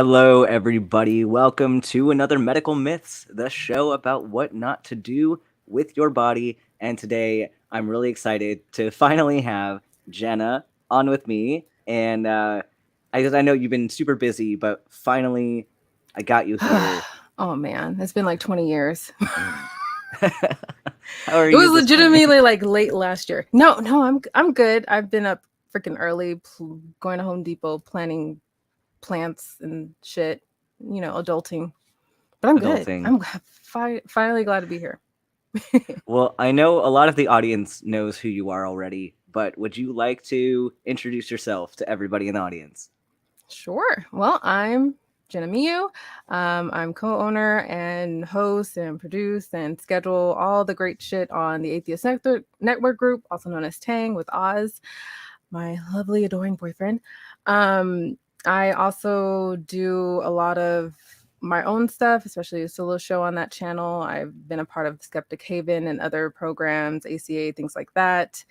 Hello, everybody. Welcome to another Medical Myths, the show about what not to do with your body. And today, I'm really excited to finally have Jenna on with me. And I know you've been super busy, but finally, I got you here. Oh man, it's been like 20 years. How are It you was this morning? legitimately like late last year. No, I'm good. I've been up freaking early, going to Home Depot, planting plants and shit. Adulting. But I'm good. Adulting. I'm finally glad to be here. Well, I know a lot of the audience knows who you are already, but would you like to introduce yourself to everybody in the audience? Sure. Well, I'm Jena Miyu. I'm co-owner and host and produce and schedule all the great shit on the Atheist Network group, also known as Tang with Oz, my lovely, adoring boyfriend. I also do a lot of my own stuff, especially a solo show on that channel. I've been a part of Skeptic Haven and other programs, ACA, things like that.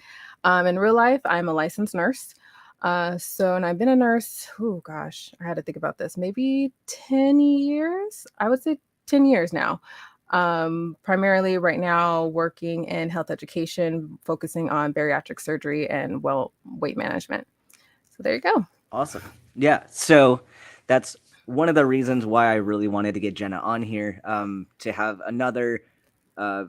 In real life, I'm a licensed nurse. And I've been a nurse, oh gosh, I had to think about this, maybe 10 years. I would say 10 years now. Primarily right now working in health education, focusing on bariatric surgery and weight management. So there you go. Awesome. Yeah. So that's one of the reasons why I really wanted to get Jenna on here, to have another uh,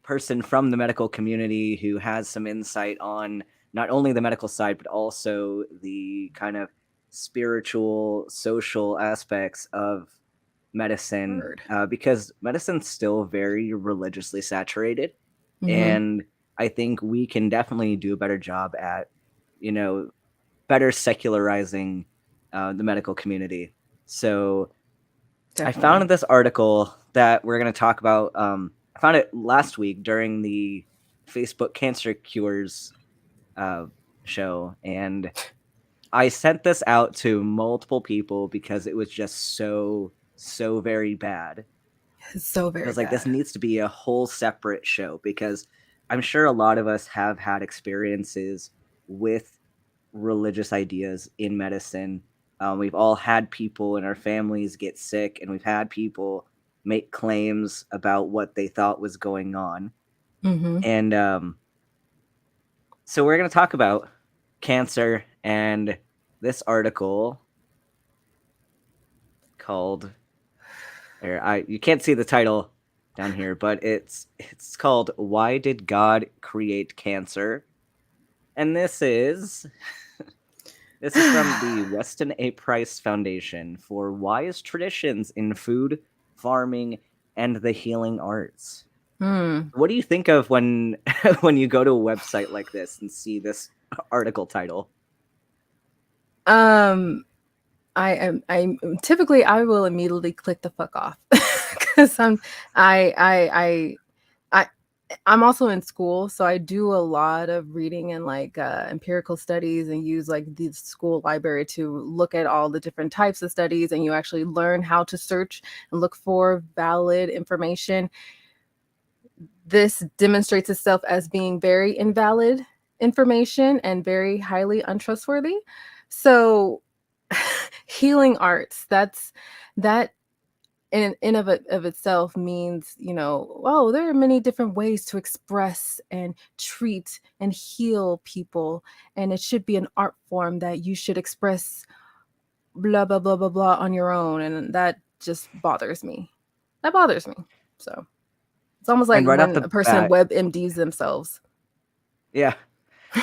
person from the medical community who has some insight on not only the medical side, but also the kind of spiritual, social aspects of medicine, Word. because medicine's still very religiously saturated. Mm-hmm. And I think we can definitely do a better job at, you know, better secularizing the medical community. So I Definitely. found this article that we're going to talk about. I found it last week during the Facebook Cancer Cures uh, show, and I sent this out to multiple people because it was just so very bad. It's so I very was like, this bad. needs to be a whole separate show because I'm sure a lot of us have had experiences with religious ideas in medicine. We've all had people in our families get sick, and we've had people make claims about what they thought was going on. Mm-hmm. And so we're going to talk about cancer and this article called, you can't see the title down here, but it's called "Why Did God Create Cancer?" And this is from the Weston A. Price Foundation for Wise Traditions in Food, Farming, and the Healing Arts. Hmm. What do you think of when when you go to a website like this and see this article title? Um, I typically I will immediately click the fuck off because I I I I I'm also in school, so I do a lot of reading and like empirical studies and use like the school library to look at all the different types of studies, and you actually learn how to search and look for valid information. This demonstrates itself as being very invalid information and very highly untrustworthy. So healing arts, that in of itself means, well, there are many different ways to express and treat and heal people, and it should be an art form that you should express blah blah blah blah blah on your own, and that just bothers me. That bothers me. So it's almost like And right off when the a person bat, WebMDs themselves. yeah,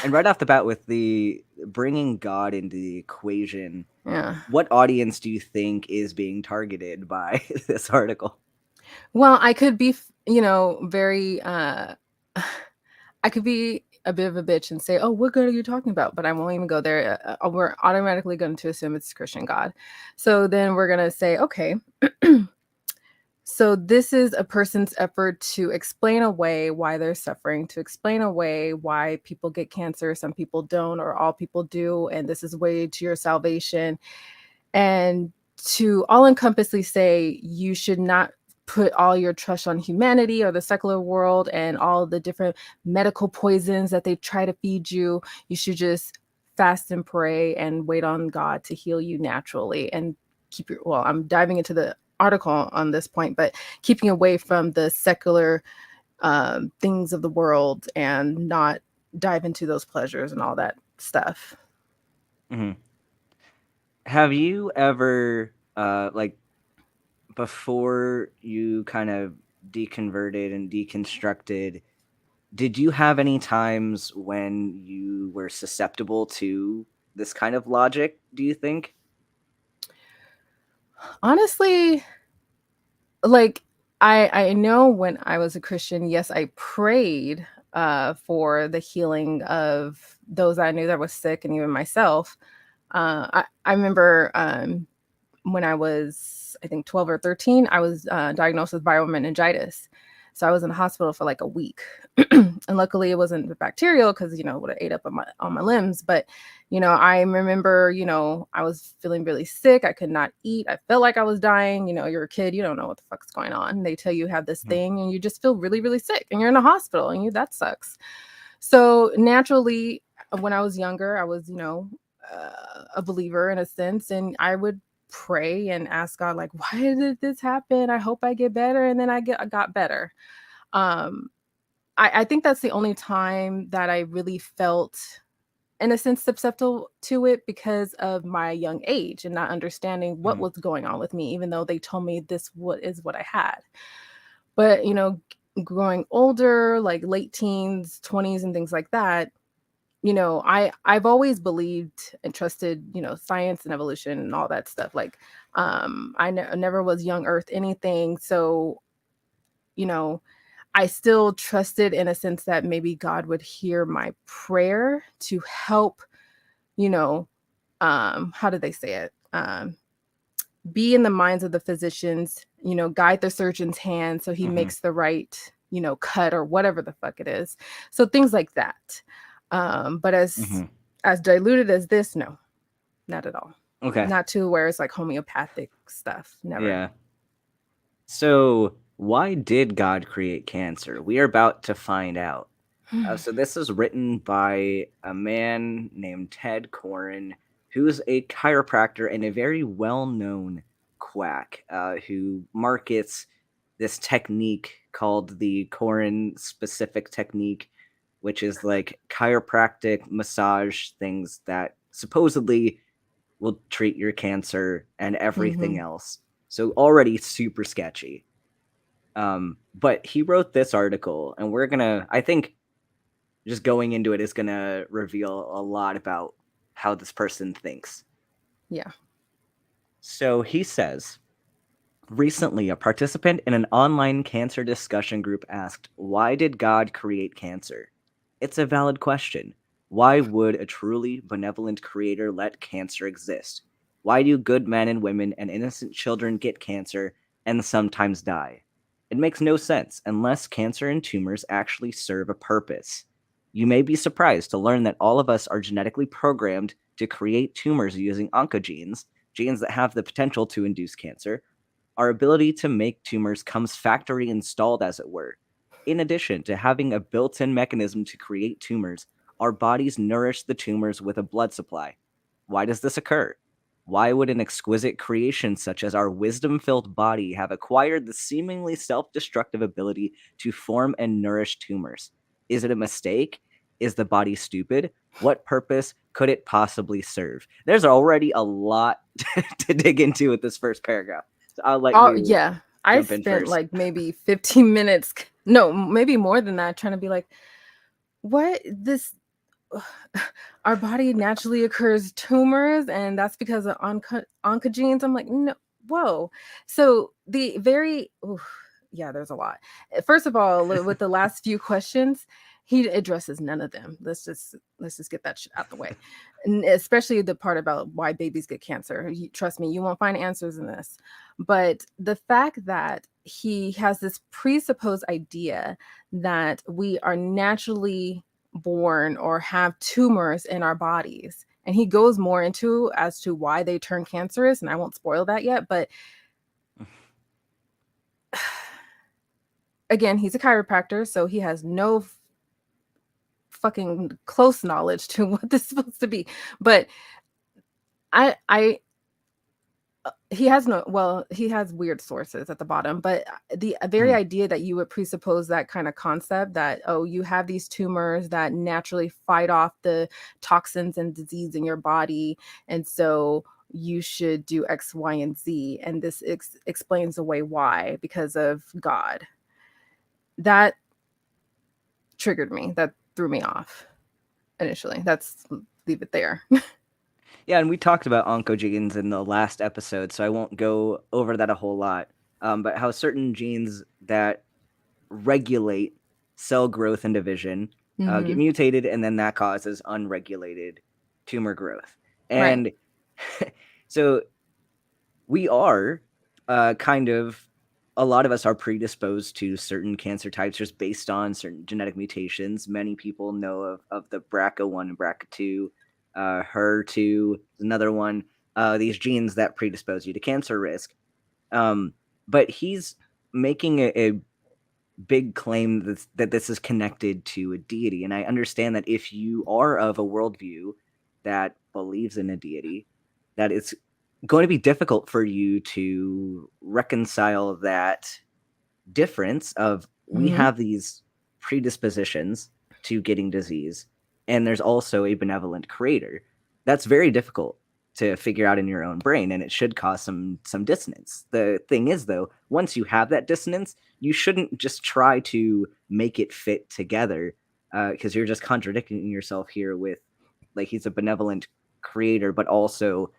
and right off the bat with the bringing God into the equation, Yeah. what audience do you think is being targeted by this article? Well, I could be, very I could be a bit of a bitch and say, "Oh, what God are you talking about?" But I won't even go there. We're automatically going to assume it's Christian God. So then we're going to say, okay, so this is a person's effort to explain away why they're suffering, to explain away why people get cancer, some people don't, or all people do, and this is way to your salvation. And to all encompassingly say you should not put all your trust on humanity or the secular world and all the different medical poisons that they try to feed you. You should just fast and pray and wait on God to heal you naturally. And I'm diving into the article on this point, but keeping away from the secular things of the world and not dive into those pleasures and all that stuff. Mhm. Have you ever, like, before you kind of deconverted and deconstructed, did you have any times when you were susceptible to this kind of logic, do you think? Honestly, like I know when I was a Christian, yes, I prayed for the healing of those I knew that was sick and even myself. I remember when I was, I think, 12 or 13, I was diagnosed with viral meningitis. So I was in the hospital for like a week. And luckily it wasn't bacterial because, it would have ate up on my limbs. But, I remember, I was feeling really sick. I could not eat. I felt like I was dying. You're a kid. You don't know what the fuck's going on. They tell you have this Mhm, thing and you just feel really, really sick and you're in a hospital and that sucks. So naturally, when I was younger, I was, a believer in a sense, and I would pray and ask God, like, why did this happen? I hope I get better, and then I got better. Um, I think that's the only time that I really felt, in a sense, susceptible to it because of my young age and not understanding what mhm, was going on with me, even though they told me this what is what I had. But growing older, like late teens, 20s, and things like that, I've always believed and trusted, science and evolution and all that stuff. Like, never was young earth anything. So, you know, I still trusted in a sense that maybe God would hear my prayer to help, how did they say it? Be in the minds of the physicians, guide the surgeon's hand so he mhm, makes the right, cut or whatever the fuck it is. So things like that. But as mhm. diluted as this, no, not at all. Okay, Not to where it's like homeopathic stuff. Never. yeah. So, why did God create cancer? We are about to find out. So this is written by a man named Ted Koren, who's a chiropractor and a very well-known quack who markets this technique called the Koren specific technique, which is like chiropractic massage things that supposedly will treat your cancer and everything Hmm. else. So already super sketchy. But he wrote this article, and I think just going into it is gonna reveal a lot about how this person thinks. Yeah. So he says, recently, a participant in an online cancer discussion group asked, why did God create cancer? It's a valid question. Why would a truly benevolent creator let cancer exist? Why do good men and women and innocent children get cancer and sometimes die? It makes no sense unless cancer and tumors actually serve a purpose. You may be surprised to learn that all of us are genetically programmed to create tumors using oncogenes, genes that have the potential to induce cancer. Our ability to make tumors comes factory installed, as it were. In addition to having a built in mechanism to create tumors, our bodies nourish the tumors with a blood supply. Why does this occur? Why would an exquisite creation such as our wisdom filled body have acquired the seemingly self destructive ability to form and nourish tumors? Is it a mistake? Is the body stupid? What purpose could it possibly serve? There's already a lot to dig into with this first paragraph. So I'll let Oh, you yeah. I jump in spent first. like maybe 15 minutes, no, maybe more than that, trying to be like, what this our body naturally occurs tumors and that's because of oncogenes. I'm like, no, whoa. So the very oof, yeah, there's a lot. First of all, with the last few questions, he addresses none of them. Let's just get that shit out the way. And especially the part about why babies get cancer. Trust me, you won't find answers in this. But the fact that he has this presupposed idea that we are naturally born or have tumors in our bodies. And he goes more into as to why they turn cancerous, and I won't spoil that yet. But again, he's a chiropractor, so he has no fucking close knowledge to what this is supposed to be. But I he has no, well, he has weird sources at the bottom, but the very Mhm. idea that you would presuppose that kind of concept that, oh, you have these tumors that naturally fight off the toxins and disease in your body, and so you should do X, Y, and Z, and this explains away why, because of God. That triggered me. That threw me off initially. That's, leave it there. Yeah, and we talked about oncogenes in the last episode, so I won't go over that a whole lot. But how certain genes that regulate cell growth and division get Hmm. mutated, and then that causes unregulated tumor growth. Right. And so we are kind of, a lot of us are predisposed to certain cancer types just based on certain genetic mutations. Many people know of the BRCA1 and BRCA2, HER2 is another one, these genes that predispose you to cancer risk. But he's making a big claim that this is connected to a deity. And I understand that if you are of a worldview that believes in a deity, that it's going to be difficult for you to reconcile that difference of, we Hmm. have these predispositions to getting disease, and there's also a benevolent creator. That's very difficult to figure out in your own brain, and it should cause some dissonance. The thing is, though, once you have that dissonance, you shouldn't just try to make it fit together, because you're just contradicting yourself here with, like, he's a benevolent creator but also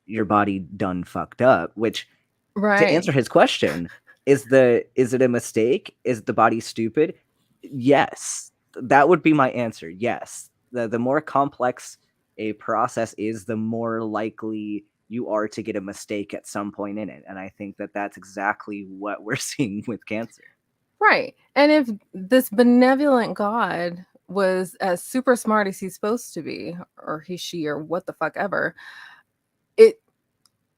your body done fucked up. Which, to Right. answer his question, is it a mistake? Is the body stupid? Yes. That would be my answer. Yes. The more complex a process is, the more likely you are to get a mistake at some point in it. And I think that that's exactly what we're seeing with cancer. Right. And if this benevolent God was as super smart as he's supposed to be, or he, she, or what the fuck ever, it,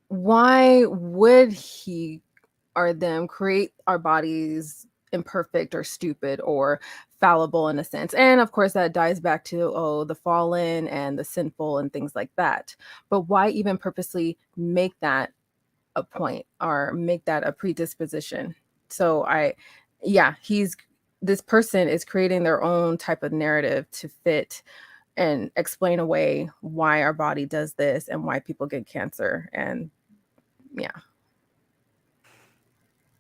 why would he or them create our bodies imperfect or stupid or fallible in a sense? And of course, that dies back to, oh, the fallen and the sinful and things like that. But why even purposely make that a point or make that a predisposition? So yeah, this person is creating their own type of narrative to fit and explain away why our body does this and why people get cancer. And yeah,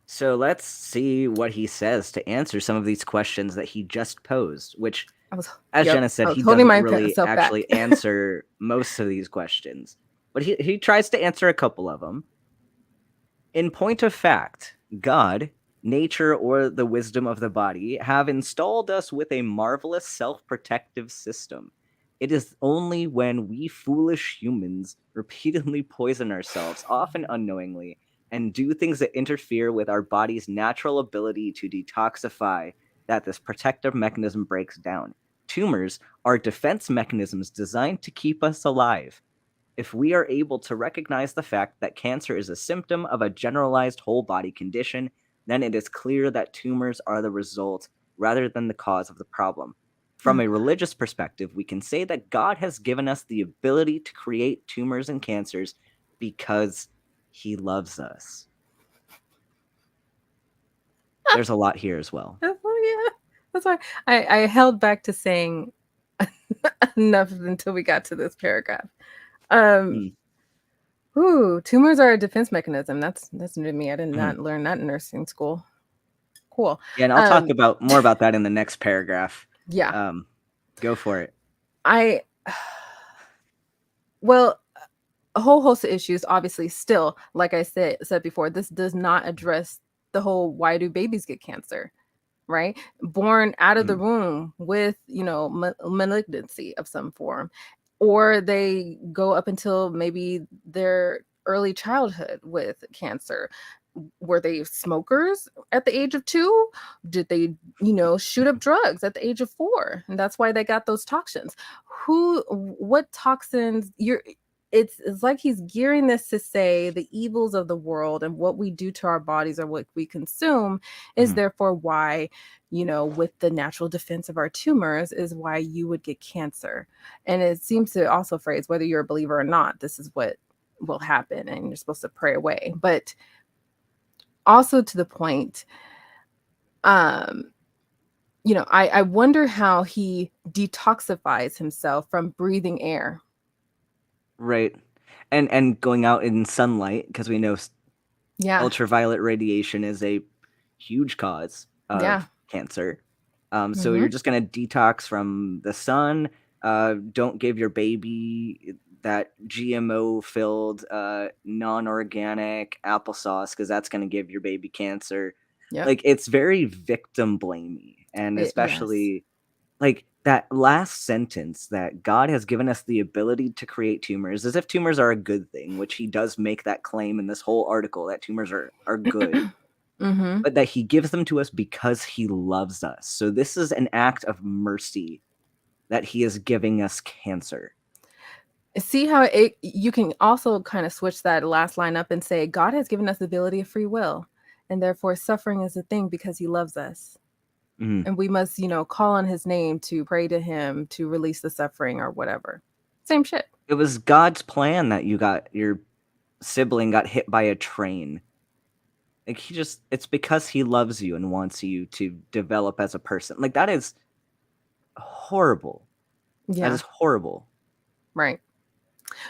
So let's see what he says to answer some of these questions that he just posed, which, I was, as yep, Jenna said, I was he holding doesn't really myself back. actually answer most of these questions. But he tries to answer a couple of them. In point of fact, God, nature, or the wisdom of the body have installed us with a marvelous self protective system. It is only when we foolish humans repeatedly poison ourselves, often unknowingly, and do things that interfere with our body's natural ability to detoxify, that this protective mechanism breaks down. Tumors are defense mechanisms designed to keep us alive. If we are able to recognize the fact that cancer is a symptom of a generalized whole body condition, then it is clear that tumors are the result rather than the cause of the problem. From Oh a God. religious perspective, we can say that God has given us the ability to create tumors and cancers because he loves us. There's a lot here as well. Oh yeah. That's why I held back to saying enough until we got to this paragraph. Um, Hmm. ooh, tumors are a defense mechanism. That's new to me. I did Mhm. not learn that in nursing school. Cool. Yeah, and I'll talk Um, about more about that in the next paragraph. yeah. Um, Go for it. I well, a whole host of issues, obviously, still, like I said before, this does not address the whole why do babies get cancer? Right? Born out of the Mhm. womb with, malignancy of some form, or they go up until maybe their early childhood with cancer. Were they smokers at the age of 2? Did they, shoot up drugs at the age of 4? And that's why they got those toxins. What toxins you're it's like he's gearing this to say the evils of the world and what we do to our bodies or what we consume is Mhm. therefore why, with the natural defense of our tumors is why you would get cancer. And it seems to also phrase whether you're a believer or not, this is what will happen, and you're supposed to pray away. But also to the point, um, I wonder how he detoxifies himself from breathing air. Right. And going out in sunlight, because we know Yeah, ultraviolet radiation is a huge cause yeah. of cancer. So Mm-hmm. you're just going to detox from the sun. Don't give your baby that GMO filled, non organic applesauce, because that's going to give your baby cancer. Yep. Like, it's very victim blamey. And Yes. especially like that last sentence, that God has given us the ability to create tumors, as if tumors are a good thing, which he does make that claim in this whole article, that tumors are good, Mm-hmm. but that he gives them to us because he loves us. So this is an act of mercy that he is giving us cancer. See how you can also kind of switch that last line up and say, God has given us the ability of free will, and therefore suffering is a thing because he loves us. Mhm. And we must, call on his name to pray to him to release the suffering or whatever. Same shit. It was God's plan that your sibling got hit by a train. Like, it's because he loves you and wants you to develop as a person. Like, that is horrible. That Yeah, is horrible. right.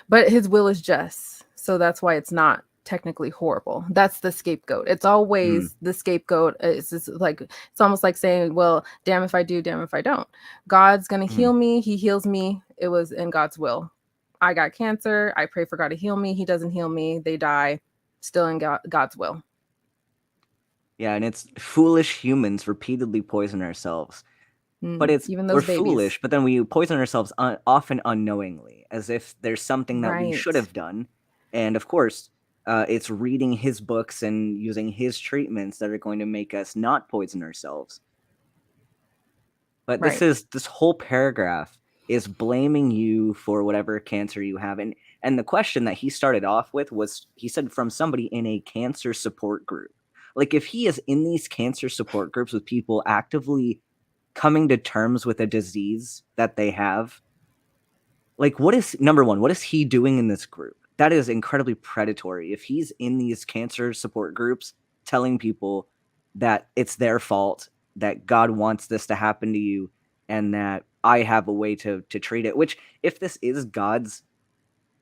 But his will is just. So that's why it's not technically horrible. That's the scapegoat. It's Mm, always the scapegoat. It's just like, it's almost like saying, well, damn if I do, damn if I don't. God's going to heal mm. me. He heals me. It was in God's will. I got cancer. I pray for God to heal me. He doesn't heal me. They die. Still in God's will. Yeah, and it's foolish humans repeatedly poison ourselves. But Even we're those babies. foolish, but then we poison ourselves often unknowingly, as if there's something that we should Right. have done. And of course, it's reading his books and using his treatments that are going to make us not poison ourselves. But Right. this whole paragraph is blaming you for whatever cancer you have. And the question that he started off with was, he said, from somebody in a cancer support group. Like, if he is in these cancer support groups with people actively coming to terms with a disease that they have, like, what is, number one, what is he doing in this group? That is incredibly predatory. If he's in these cancer support groups telling people that it's their fault, that God wants this to happen to you, and that I have a way to treat it, which, if this is God's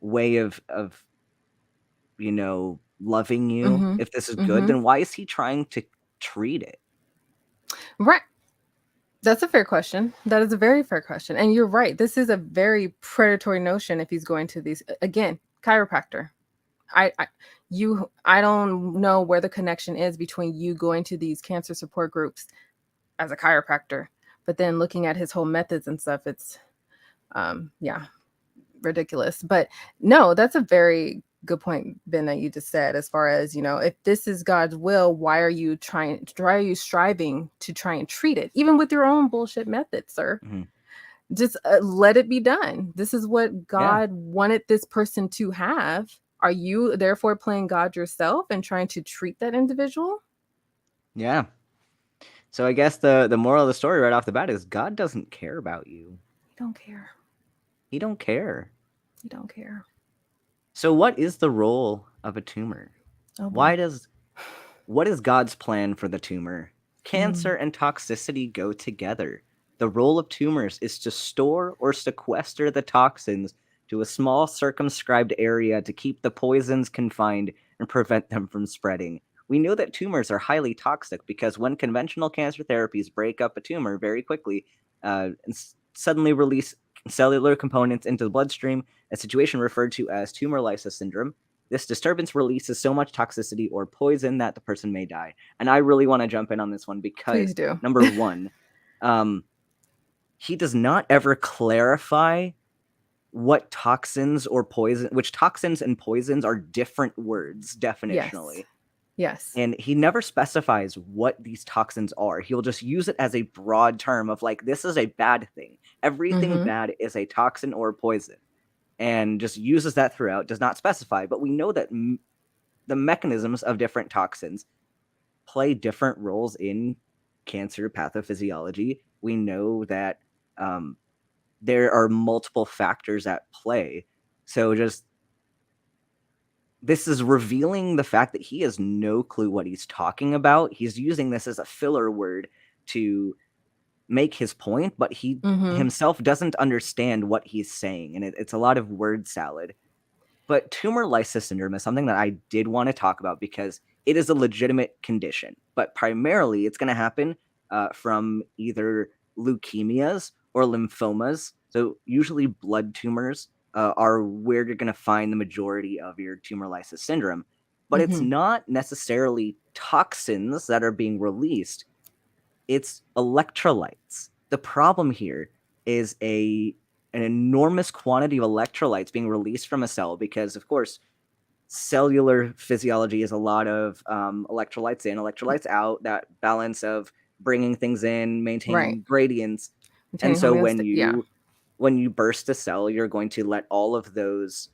way of loving you, Mm-hmm. if this is good, Mm-hmm. then why is he trying to treat it? Right. That's a fair question. That is a very fair question. And you're right. This is a very predatory notion if he's going to these, again, chiropractor. I don't know where the connection is between you going to these cancer support groups as a chiropractor, but then looking at his whole methods and stuff, it's yeah, ridiculous. But no, that's a very good point, Ben, that you just said, as far as, if this is God's will, why are you striving to try and treat it, even with your own bullshit methods, sir? Mhm. Just let it be done. This is what Yeah, God wanted this person to have. Are you therefore playing God yourself and trying to treat that individual? yeah. So I guess the moral of the story right off the bat is, God doesn't care about you. You don't care. He don't care. You don't care. So what is the role of a tumor? Oh boy. Why does What is God's plan for the tumor? Mm. Cancer and toxicity go together. The role of tumors is to store or sequester the toxins to a small circumscribed area to keep the poisons confined and prevent them from spreading. We know that tumors are highly toxic because when conventional cancer therapies break up a tumor very quickly and suddenly release cellular components into the bloodstream, a situation referred to as tumor lysis syndrome, this disturbance releases so much toxicity or poison that the person may die. And I really want to jump in on this one Please because, do. number one, um, he does not ever clarify what toxins or poison, which toxins and poisons are different words Yes. definitionally. Yes. And he never specifies what these toxins are. He'll just use it as a broad term of, like, this is a bad thing. Everything Mm-hmm. bad is a toxin or poison. And just uses that throughout, does not specify. But we know that the mechanisms of different toxins play different roles in cancer pathophysiology. We know that um, there are multiple factors at play. So just this is revealing the fact that he has no clue what he's talking about. He's using this as a filler word to make his point, but he Mm-hmm. himself doesn't understand what he's saying, and it's a lot of word salad. But tumor lysis syndrome is something that I did want to talk about because it is a legitimate condition, but primarily it's going to happen from either leukemias or lymphomas. So usually blood tumors are where you're going to find the majority of your tumor lysis syndrome. But it's Mm-hmm. not necessarily toxins that are being released, it's electrolytes. The problem here is an enormous quantity of electrolytes being released from a cell because, of course, cellular physiology is a lot of electrolytes in, electrolytes out, that balance of bringing things in, Right. maintaining gradients. And Maintaining so homeostasis. Yeah. when you burst a cell, you're going to let all of those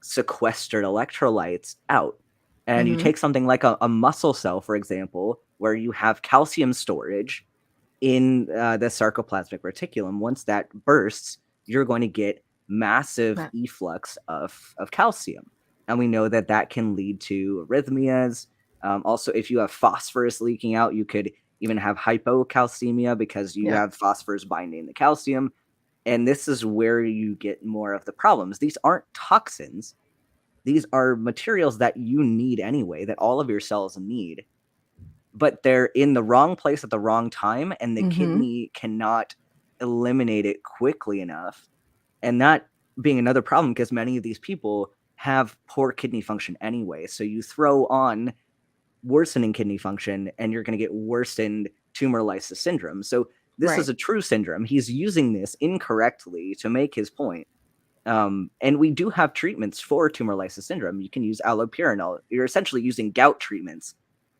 sequestered electrolytes out. And you Mm-hmm. take something like a muscle cell, for example, where you have calcium storage in the sarcoplasmic reticulum. Once that bursts, you're going to get massive Right. efflux of calcium. And we know that that can lead to arrhythmias. Also, if you have phosphorus leaking out, you could even have hypocalcemia because you Yeah. have phosphorus binding the calcium. And this is where you get more of the problems. These aren't toxins, these are materials that you need anyway, that all of your cells need, but they're in the wrong place at the wrong time, and the Mm-hmm. kidney cannot eliminate it quickly enough. And that being another problem because many of these people have poor kidney function anyway. So you throw on worsening kidney function and you're going to get worsened tumor lysis syndrome. So this is Right. a true syndrome. He's using this incorrectly to make his point. And we do have treatments for tumor lysis syndrome. You can use allopurinol. You're essentially using gout treatments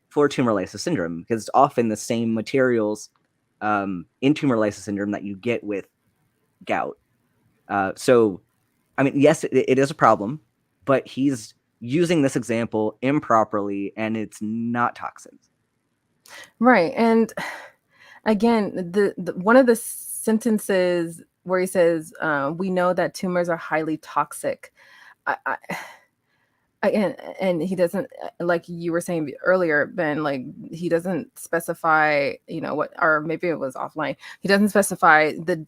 for tumor lysis syndrome because it's often the same materials in tumor lysis syndrome that you get with gout. So, I mean, yes, it is a problem, but he's using this example improperly, and it's not toxins. Right. And again, the one of the sentences where he says, "We know that tumors are highly toxic." I, and he doesn't, like you were saying earlier, Ben, like he doesn't specify, what, or maybe it was offline. He doesn't specify the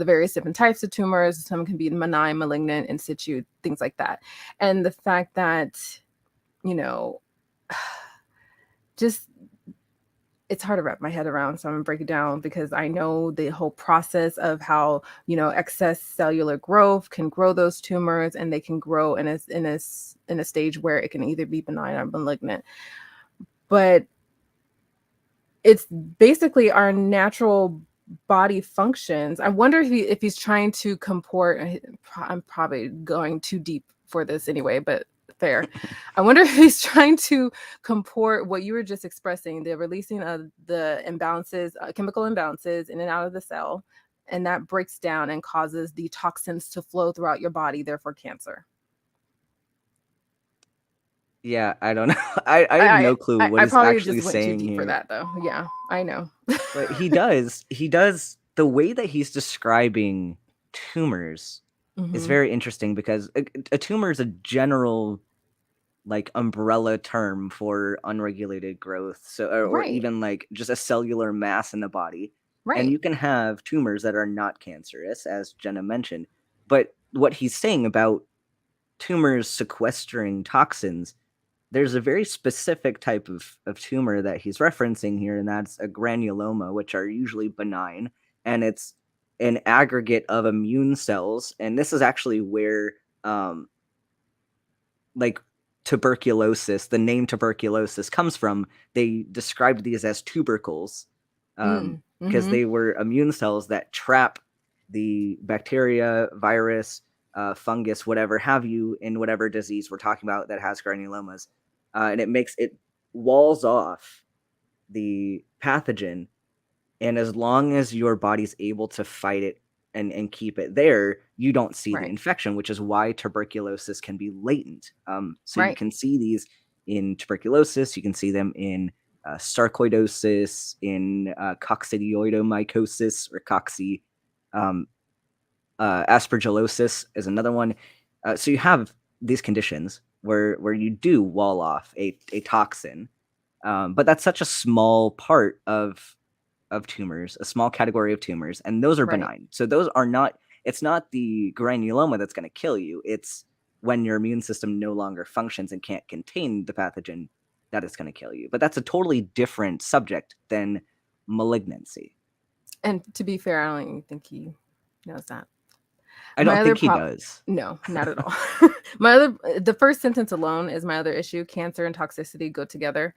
various different types of tumors. Some can be benign, malignant, in situ, things like that. And the fact that, you know, just it's hard to wrap my head around, so I'm gonna break it down because I know the whole process of how excess cellular growth can grow those tumors, and they can grow in a stage where it can either be benign or malignant. But it's basically our natural body functions. I wonder if he's trying to comport. I'm probably going too deep for this anyway, but fair. I wonder if he's trying to comport what you were just expressing, the releasing of the imbalances, chemical imbalances in and out of the cell, and that breaks down and causes the toxins to flow throughout your body, therefore cancer. Yeah, I don't know. I have no clue what I he's probably actually just went too saying deep for here. that, though. Yeah, I know. But he does the way that he's describing tumors is Hmm. very interesting because a tumor is a general like umbrella term for unregulated growth, so or Right, even like just a cellular mass in the body. And right. you can have tumors that are not cancerous, as Jenna mentioned, but what he's saying about tumors sequestering toxins, there's a very specific type of tumor that he's referencing here, and that's a granuloma, which are usually benign, and it's an aggregate of immune cells. And this is actually where like tuberculosis, the name tuberculosis comes from. They described these as tubercles Mm, because mhm. they were immune cells that trap the bacteria, virus, fungus, whatever have you, in whatever disease we're talking about that has granulomas. And it walls off the pathogen, and as long as your body's able to fight it and keep it there, you don't see the Right, infection, which is why tuberculosis can be latent. So you right. can see these in tuberculosis, you can see them in sarcoidosis, in coccidioidomycosis or cocci. Um, aspergillosis is another one. So you have these conditions, where you do wall off a toxin. But that's such a small part of tumors, a small category of tumors, and those are Right. benign. So those are not. It's not the granuloma that's going to kill you. It's when your immune system no longer functions and can't contain the pathogen that is going to kill you. But that's a totally different subject than malignancy. And to be fair, I don't even think he knows that. I My don't other think he prop, does. no, not at all. The first sentence alone is my other issue. Cancer and toxicity go together.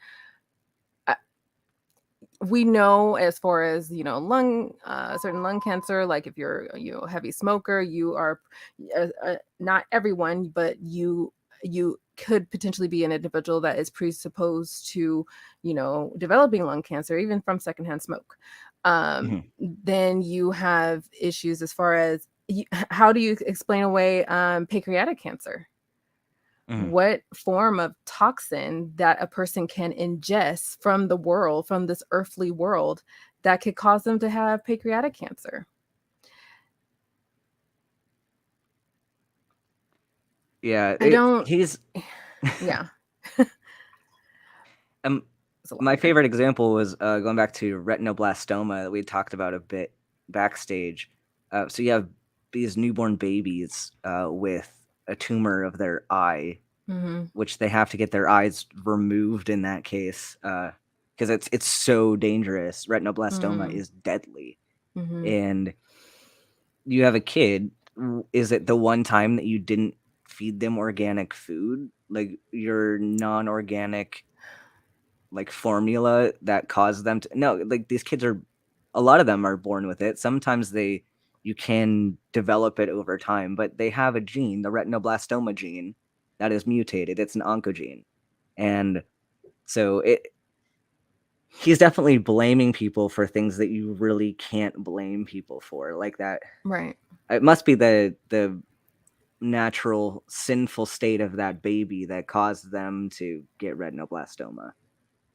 We know as far as lung certain lung cancer, like if you're a heavy smoker, you are not everyone, but you could potentially be an individual that is presupposed to developing lung cancer even from secondhand smoke. Mhm, Then you have issues as far as how do you explain away pancreatic cancer? mhm. What form of toxin that a person can ingest from the world, from this earthly world, that could cause them to have pancreatic cancer? Yeah, I don't, he's yeah, um, it's a lot my there. favorite example was going back to retinoblastoma that we talked about a bit backstage. So you have these newborn babies with a tumor of their eye, Mm-hmm. which they have to get their eyes removed in that case because it's so dangerous. Retinoblastoma Mm-hmm. is deadly, Mm-hmm. and you have a kid. Is it the one time that you didn't feed them organic food, like your non-organic like formula that caused them to no like these kids are a lot of them are born with it. Sometimes they you can develop it over time, but they have a gene, the retinoblastoma gene, that is mutated. It's an oncogene. And so he's definitely blaming people for things that you really can't blame people for, like that. Right. It must be the natural sinful state of that baby that caused them to get retinoblastoma.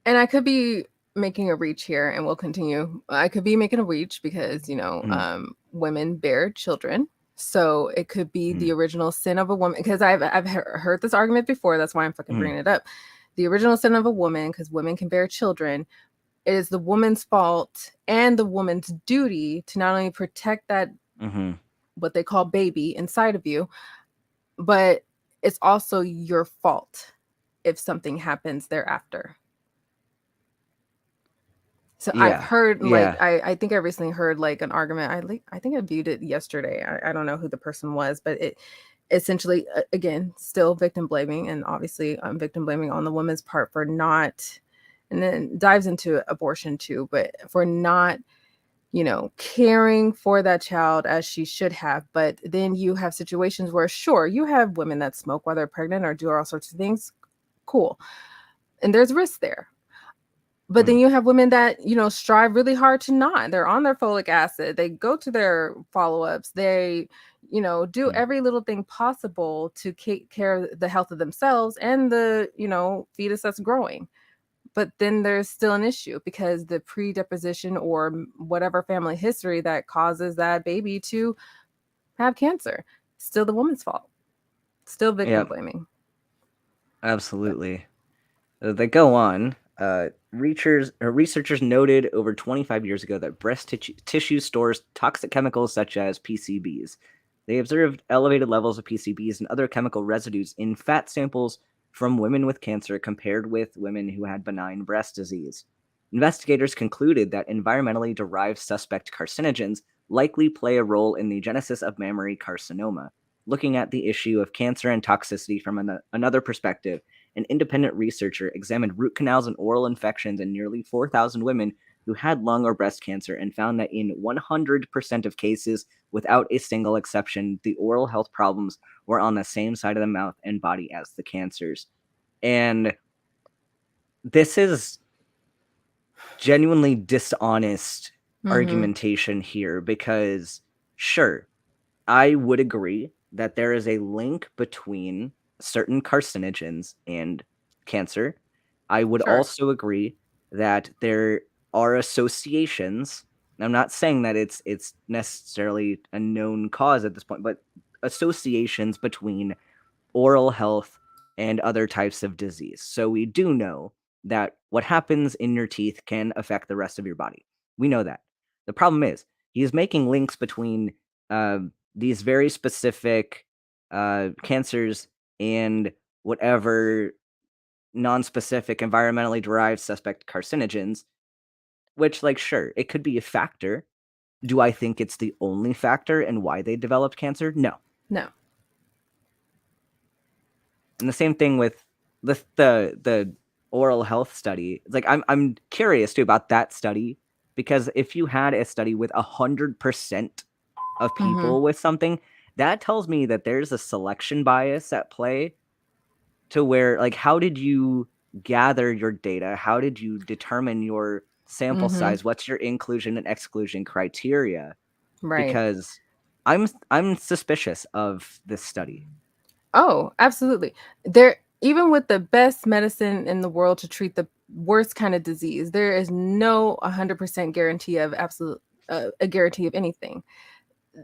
And I could be making a reach here, and we'll continue. I could be making a reach because, Mm, women bear children. So it could be the mm, original sin of a woman, because I've heard this argument before. That's why I'm fucking mm, bringing it up. The original sin of a woman, because women can bear children, it is the woman's fault and the woman's duty to not only protect that, mm-hmm. what they call baby inside of you, but it's also your fault if something happens thereafter. So I've Yeah, heard, like, yeah. I think I recently heard like an argument. I think I viewed it yesterday. I don't know who the person was, but it essentially, again, still victim blaming, and obviously victim blaming on the woman's part for not, and then dives into abortion too, but for not caring for that child as she should have. But then you have situations where, sure, you have women that smoke while they're pregnant or do all sorts of things. Cool. And there's risk there. But then Mm, you have women that, strive really hard to not. They're on their folic acid. They go to their follow-ups. They, do mm. every little thing possible to take care of the health of themselves and the, fetus that's growing. But then there's still an issue because the predeposition or whatever family history that causes that baby to have cancer, still the woman's fault. Still victim Yeah, blaming. But absolutely. They go on. Researchers noted over 25 years ago that breast tissue stores toxic chemicals such as PCBs. They observed elevated levels of PCBs and other chemical residues in fat samples from women with cancer compared with women who had benign breast disease. Investigators concluded that environmentally derived suspect carcinogens likely play a role in the genesis of mammary carcinoma. Looking at the issue of cancer and toxicity from another perspective, an independent researcher examined root canals and oral infections in nearly 4,000 women who had lung or breast cancer and found that in 100% of cases, without a single exception, the oral health problems were on the same side of the mouth and body as the cancers. And this is genuinely dishonest mm-hmm. argumentation here because, sure, I would agree that there is a link between certain carcinogens and cancer. I would Sure. also agree that there are associations. I'm not saying that it's necessarily a known cause at this point, but associations between oral health and other types of disease. So we do know that what happens in your teeth can affect the rest of your body. We know that. The problem is he is making links between uh, these very specific cancers and whatever non-specific environmentally derived suspect carcinogens, which, like, sure, it could be a factor. Do I think it's the only factor in why they developed cancer? No. No. And the same thing with the oral health study. It's like I'm curious too about that study, because if you had a study with 100% of Mm-hmm. people with something, that tells me that there's a selection bias at play, to where, like, how did you gather your data? How did you determine your sample Mm-hmm. size? What's your inclusion and exclusion criteria? Right. Because I'm suspicious of this study. Oh, absolutely. There, even with the best medicine in the world to treat the worst kind of disease, there is no 100% guarantee of absolute a guarantee of anything.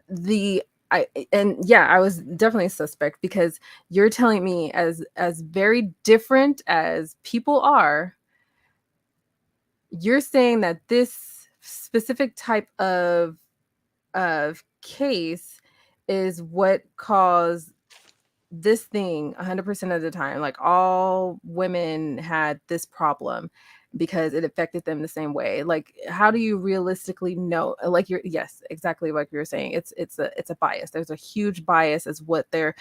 The I and yeah, I was definitely a suspect because you're telling me as very different as people are, you're saying that this specific type of case is what caused this thing 100% of the time. Like all women had this problem because it affected them the same way. Like how do you realistically know? Like you're, yes, exactly like you were saying, it's a bias. There's a huge bias as what they're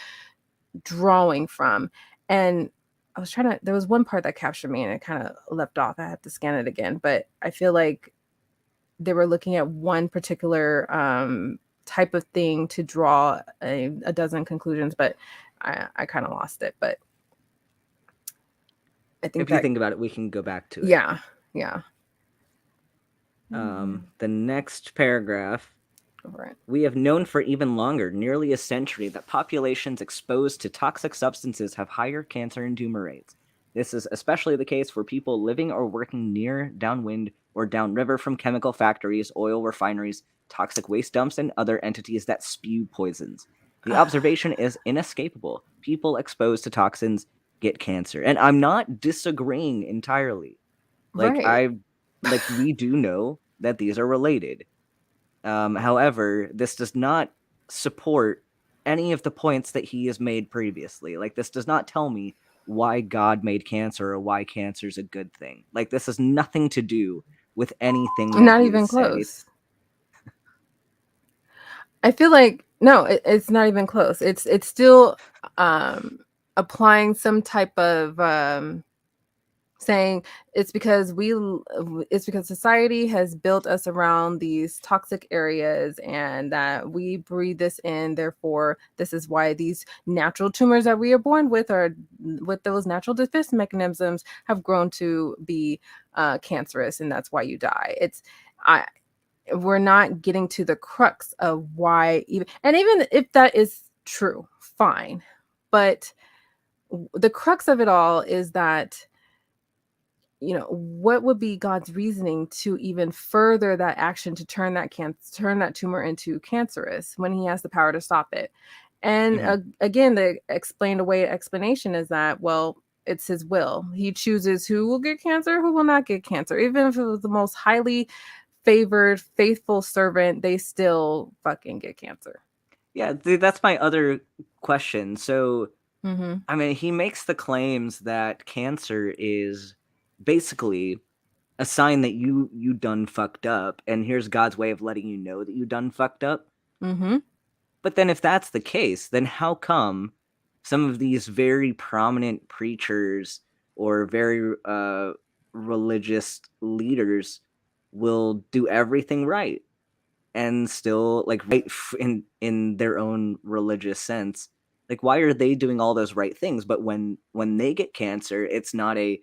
drawing from. And I was trying to, there was one part that captured me and it kind of left off. I have to scan it again, but I feel like they were looking at one particular type of thing to draw a dozen conclusions, but I kind of lost it. But I think If you that, think about it, we can go back to it. yeah, yeah. The next paragraph: Go for it. we have known for even longer, nearly a century, that populations exposed to toxic substances have higher cancer and tumor rates. This is especially the case for people living or working near, downwind, or downriver from chemical factories, oil refineries, toxic waste dumps, and other entities that spew poisons. The observation is inescapable. People exposed to toxins get cancer. And I'm not disagreeing entirely. Like, Right. we do know that these are related. However, this does not support any of the points that he has made previously. Like, this does not tell me why God made cancer or why cancer is a good thing. Like, this has nothing to do with anything that Not he has even said. close. I feel like no, it's not even close. It's still um applying some type of saying it's because society has built us around these toxic areas and that we breathe this in, therefore this is why these natural tumors that we are born with or with those natural defense mechanisms have grown to be cancerous, and that's why you die. It's I We're not getting to the crux of why, even if that is true, fine, but the crux of it all is that, what would be God's reasoning to even further that action to turn that tumor into cancerous when he has the power to stop it? And Mhm. again, the explained away explanation is that, well, it's his will. He chooses who will get cancer, who will not get cancer. Even if it was the most highly favored, faithful servant, they still fucking get cancer. Yeah, that's my other question. So, Mm-hmm. I mean, he makes the claims that cancer is basically a sign that you done fucked up, and here's God's way of letting you know that you done fucked up. Mm-hmm. But then, if that's the case, then how come some of these very prominent preachers or very religious leaders will do everything right and still, like, right in their own religious sense? Like, why are they doing all those right things, but when they get cancer, it's not a,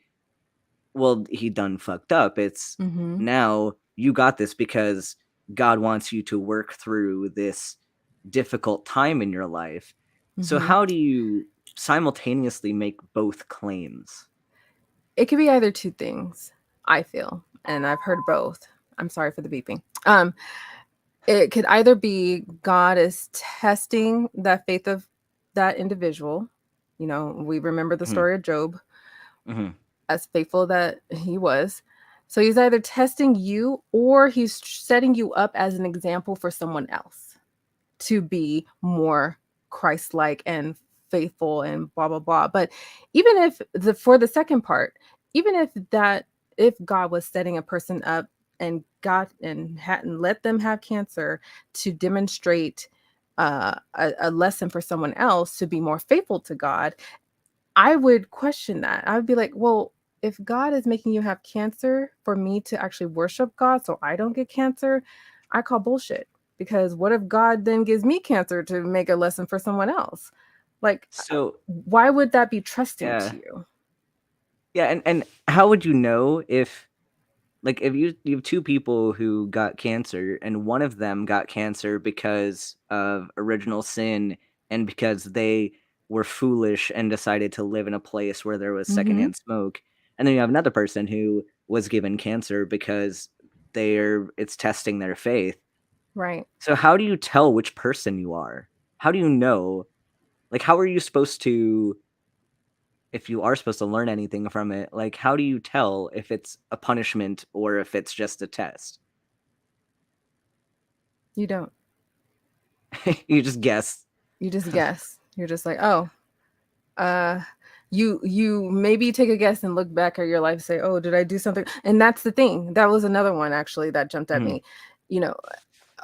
well, he done fucked up. It's, Mm-hmm. now you got this because God wants you to work through this difficult time in your life. So Mm-hmm. how do you simultaneously make both claims? It could be either two things, I feel, and I've heard both. I'm sorry for the beeping. It could either be God is testing that faith of that individual, We remember the Mhm. story of Job, Mhm. as faithful that he was. So he's either testing you or he's setting you up as an example for someone else to be more Christ-like and faithful and blah blah blah. But even if for the second part, even if God was setting a person up and got and hadn't let them have cancer to demonstrate a lesson for someone else to be more faithful to God, I would question that. I would be like, well, if God is making you have cancer for me to actually worship God so I don't get cancer, I call bullshit. Because what if God then gives me cancer to make a lesson for someone else? Like, So why would that be trusting yeah, to you? yeah, and how would you know if, like, if you have two people who got cancer and one of them got cancer because of original sin and because they were foolish and decided to live in a place where there was Mm-hmm. secondhand smoke, and then you have another person who was given cancer because it's testing their faith. Right. So how do you tell which person you are? How do you know? Like, how are you supposed to, if you are supposed to learn anything from it, like, how do you tell if it's a punishment or if it's just a test? You don't. You just guess. You just guess. You're just like, oh, uh you maybe take a guess and look back at your life and say, oh, did I do something? And that's the thing. That was another one actually that jumped at Mhm. me. You know,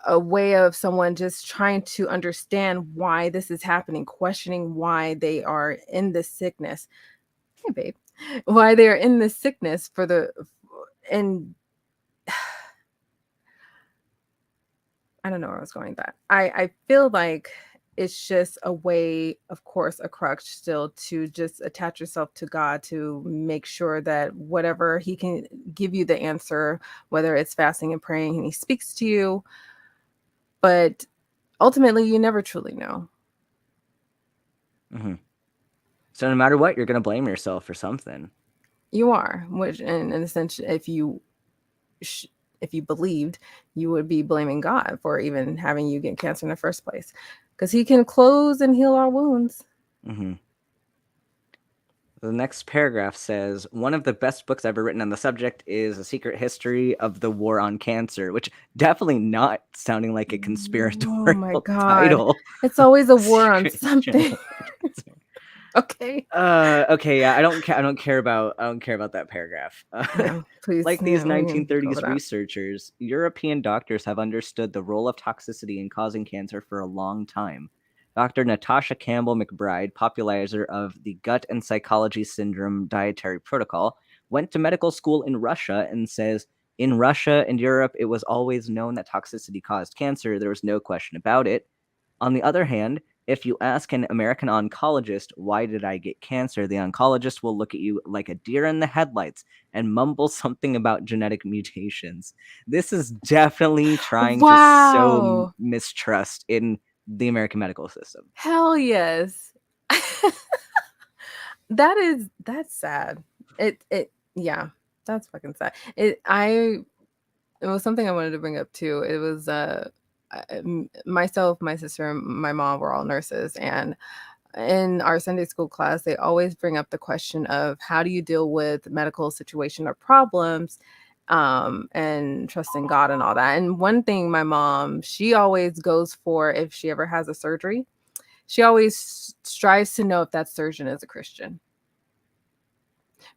a way of someone just trying to understand why this is happening, questioning why they are in this sickness. Hey, babe, why they are in this sickness and I don't know where I was going with that. I feel like it's just a way, of course, a crutch still to just attach yourself to God to make sure that whatever He can give you the answer, whether it's fasting and praying, and He speaks to you, but ultimately, you never truly know. Mhm. So no matter what, you're gonna blame yourself for something. You are, which in a sense, sh- if you believed, you would be blaming God for even having you get cancer in the first place, because He can close and heal our wounds. Mhm. The next paragraph says, "One of the best books ever written on the subject is A Secret History of the War on Cancer," which definitely not sounding like a Oh my conspiratorial God, title. it's always a war on Secret something. Journal of Cancer. Okay. Okay, yeah, I don't care about that paragraph. Yeah, please. Like these Yeah, we can go over 1930s that. researchers, European doctors have understood the role of toxicity in causing cancer for a long time. Dr. Natasha Campbell McBride, popularizer of the gut and psychology syndrome dietary protocol, went to medical school in Russia and says, in Russia and Europe, it was always known that toxicity caused cancer. There was no question about it. On the other hand, if you ask an American oncologist, why did I get cancer? The oncologist will look at you like a deer in the headlights and mumble something about genetic mutations. This is definitely trying to sow Wow. mistrust in the American medical system. Hell yes. That's sad. Yeah, that's fucking sad. It was something I wanted to bring up too. It was myself, my sister, and my mom were all nurses, and in our Sunday school class, they always bring up the question of how do you deal with medical situation or problems, and trusting God and all that. And one thing my mom, she always goes for if she ever has a surgery, she always strives to know if that surgeon is a Christian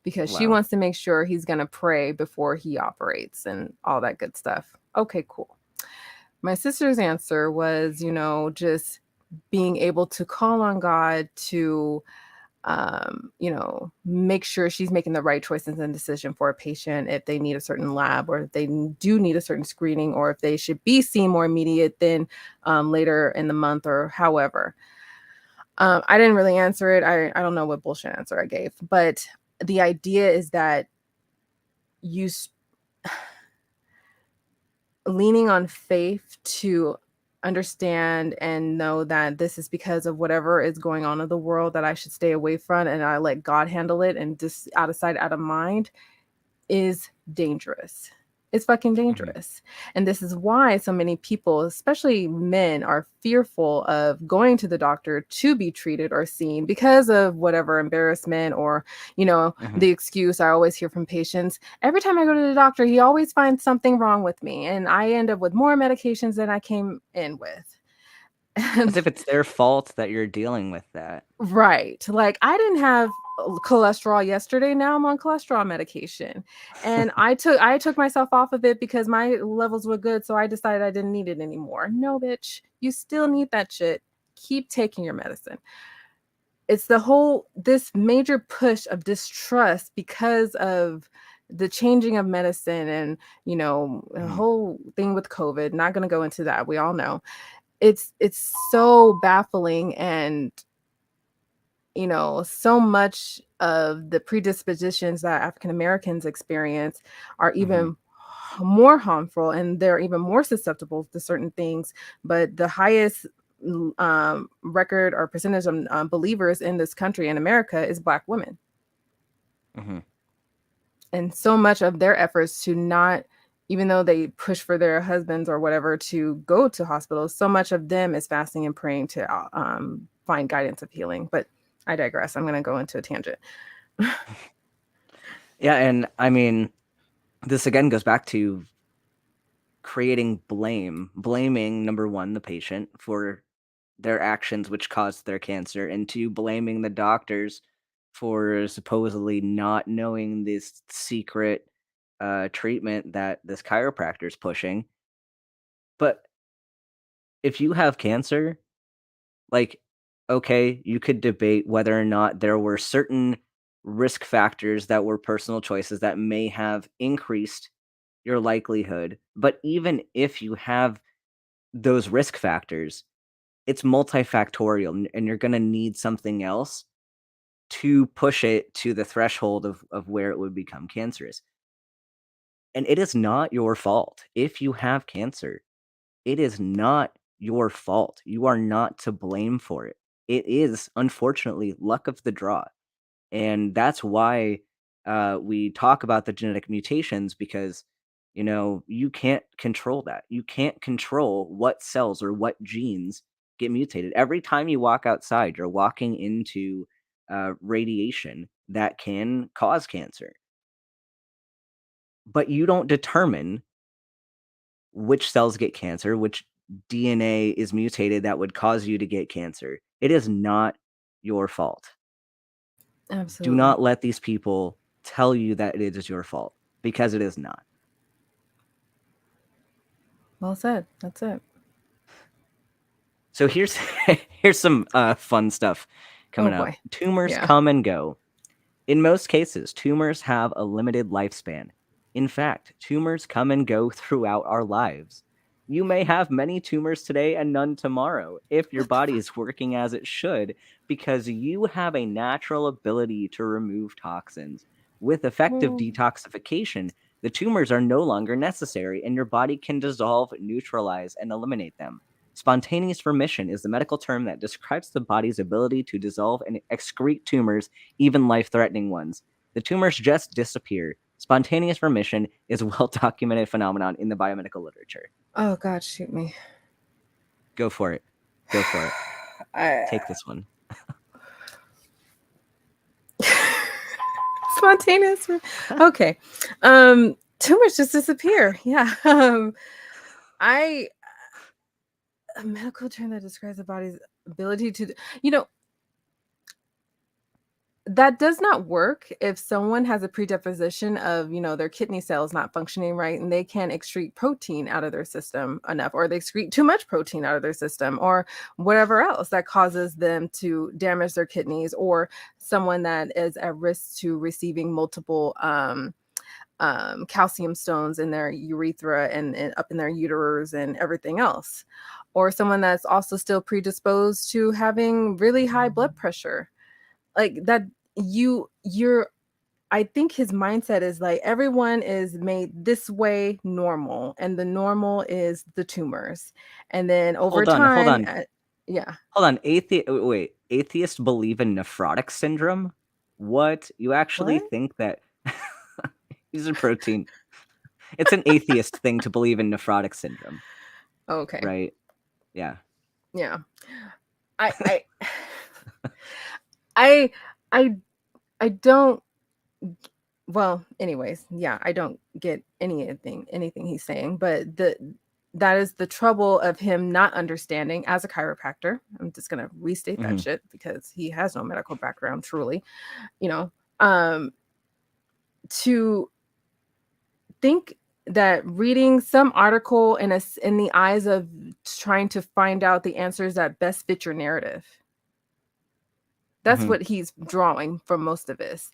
because she Wow. wants to make sure he's going to pray before he operates and all that good stuff. Okay, cool. My sister's answer was, just being able to call on God to make sure she's making the right choices and decision for a patient if they need a certain lab or if they do need a certain screening or if they should be seen more immediate than later in the month or however. I didn't really answer it. I don't know what bullshit answer I gave, but the idea is that you leaning on faith to understand and know that this is because of whatever is going on in the world that I should stay away from and I let God handle it and just out of sight, out of mind is dangerous. It's fucking Mhm. dangerous. And this is why so many people, especially men, are fearful of going to the doctor to be treated or seen because of whatever embarrassment or, Mhm. the excuse I always hear from patients. Every time I go to the doctor, he always finds something wrong with me. And I end up with more medications than I came in with. As And if it's their fault that you're dealing with that. right. Like I didn't have cholesterol yesterday. Now I'm on cholesterol medication. And I took myself off of it because my levels were good, so I decided I didn't need it anymore. No, bitch. You still need that shit. Keep taking your medicine. It's the whole this major push of distrust because of the changing of medicine and, the Mhm. whole thing with COVID. Not going to go into that. We all know. It's so baffling and so much of the predispositions that African Americans experience are Mhm. even more harmful and they're even more susceptible to certain things. But the highest record or percentage of believers in this country in America is Black women. Mhm. And so much of their efforts to not, even though they push for their husbands or whatever to go to hospitals, so much of them is fasting and praying to find guidance of healing. But I digress. I'm going to go into a tangent. Yeah, and I mean, this again goes back to creating blame, blaming number one, the patient for their actions which caused their cancer, and two, blaming the doctors for supposedly not knowing this secret treatment that this chiropractor is pushing. But if you have cancer, like, okay, you could debate whether or not there were certain risk factors that were personal choices that may have increased your likelihood. But even if you have those risk factors, it's multifactorial and you're going to need something else to push it to the threshold of where it would become cancerous. And it is not your fault if you have cancer. It is not your fault. You are not to blame for it. It is, unfortunately, luck of the draw. And that's why we talk about the genetic mutations because, you can't control that. You can't control what cells or what genes get mutated. Every time you walk outside, you're walking into radiation that can cause cancer. But you don't determine which cells get cancer, which DNA is mutated that would cause you to get cancer. It is not your fault. Do Absolutely. not let these people tell you that it is your fault because it is not. Well said. That's it. So here's here's some fun stuff Oh coming up. boy. Tumors Yeah. come and go. In most cases, tumors have a limited lifespan. In fact, tumors come and go throughout our lives. You may have many tumors today and none tomorrow if your What the body fuck? is working as it should because you have a natural ability to remove toxins. With effective Well, detoxification, the tumors are no longer necessary and your body can dissolve, neutralize, and eliminate them. Spontaneous remission is the medical term that describes the body's ability to dissolve and excrete tumors, even life threatening ones. The tumors just disappear. Spontaneous remission is a well documented phenomenon in the biomedical literature. oh God, shoot me. Go for it. Go for it. I, Take this one. spontaneous. Okay. Tumors just disappear. Yeah. I a medical term that describes the body's ability to, you know, that does not work if someone has a predisposition of, their kidney cells not functioning right and they can't excrete protein out of their system enough, or they excrete too much protein out of their system, or whatever else that causes them to damage their kidneys, or someone that is at risk to receiving multiple calcium stones in their urethra and up in their uterus and everything else, or someone that's also still predisposed to having really high blood pressure like that. You're I think his mindset is like everyone is made this way normal, and the normal is the tumors. And then over Hold on, hold time, on, yeah. hold on. Wait, atheists believe in nephrotic syndrome? What? You actually What? think that? These are protein. It's an atheist thing to believe in nephrotic syndrome, Okay. right? Yeah. Yeah. I I I I don't well, anyways, yeah, I don't get anything he's saying, but that is the trouble of him not understanding as a chiropractor. I'm just gonna restate that Hmm. shit because he has no medical background, truly, you know. Um, to think that reading some article in the eyes of trying to find out the answers that best fit your narrative. That's Hmm. what he's drawing from most of this.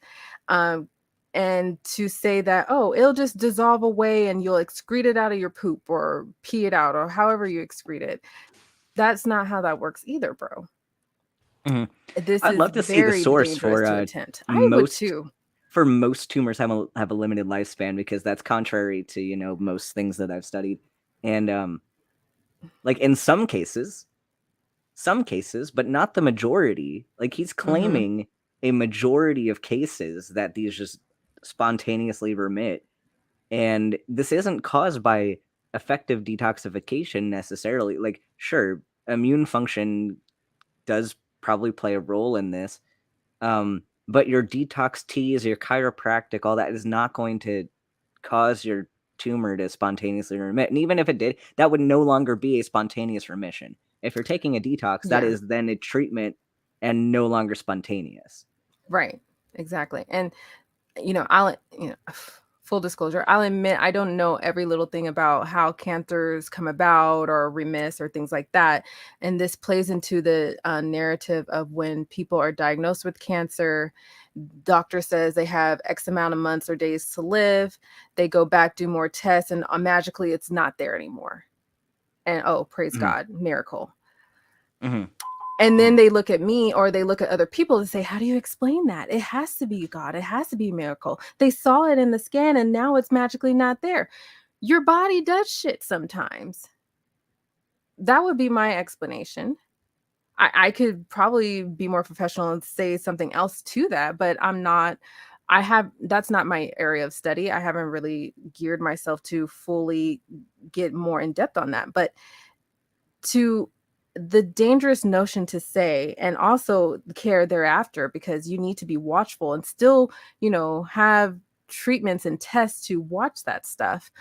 Um, and to say that, oh, it'll just dissolve away and you'll excrete it out of your poop or pee it out or however you excrete it. That's not how that works either, bro. Hmm. This I'd is love to see the very source dangerous for to attempt. I would most too. most tumors have a limited lifespan, because that's contrary to, most things that I've studied. And like in some cases, but not the majority. Like, he's Hmm. claiming a majority of cases that these just spontaneously remit, and this isn't caused by effective detoxification necessarily. Like, sure, immune function does probably play a role in this, but your detox teas, your chiropractic, all that is not going to cause your tumor to spontaneously remit. And even if it did, that would no longer be a spontaneous remission. If you're taking a detox, that Yeah, is then a treatment and no longer spontaneous. right. Exactly. And I'll, full disclosure, I'll admit I don't know every little thing about how cancers come about or remiss or things like that. And this plays into the narrative of when people are diagnosed with cancer, doctor says they have X amount of months or days to live. They go back, do more tests, and magically it's not there anymore. And oh, praise Hmm. God, miracle. Hmm. And Hmm. then they look at me or they look at other people and say, how do you explain that? It has to be God. It has to be a miracle. They saw it in the scan and now it's magically not there. Your body does shit sometimes. That would be my explanation. I could probably be more professional and say something else to that, but I'm not. That's not my area of study. I haven't really geared myself to fully get more in depth on that. But to the dangerous notion to say and also care thereafter because you need to be watchful and still have treatments and tests to watch that stuff,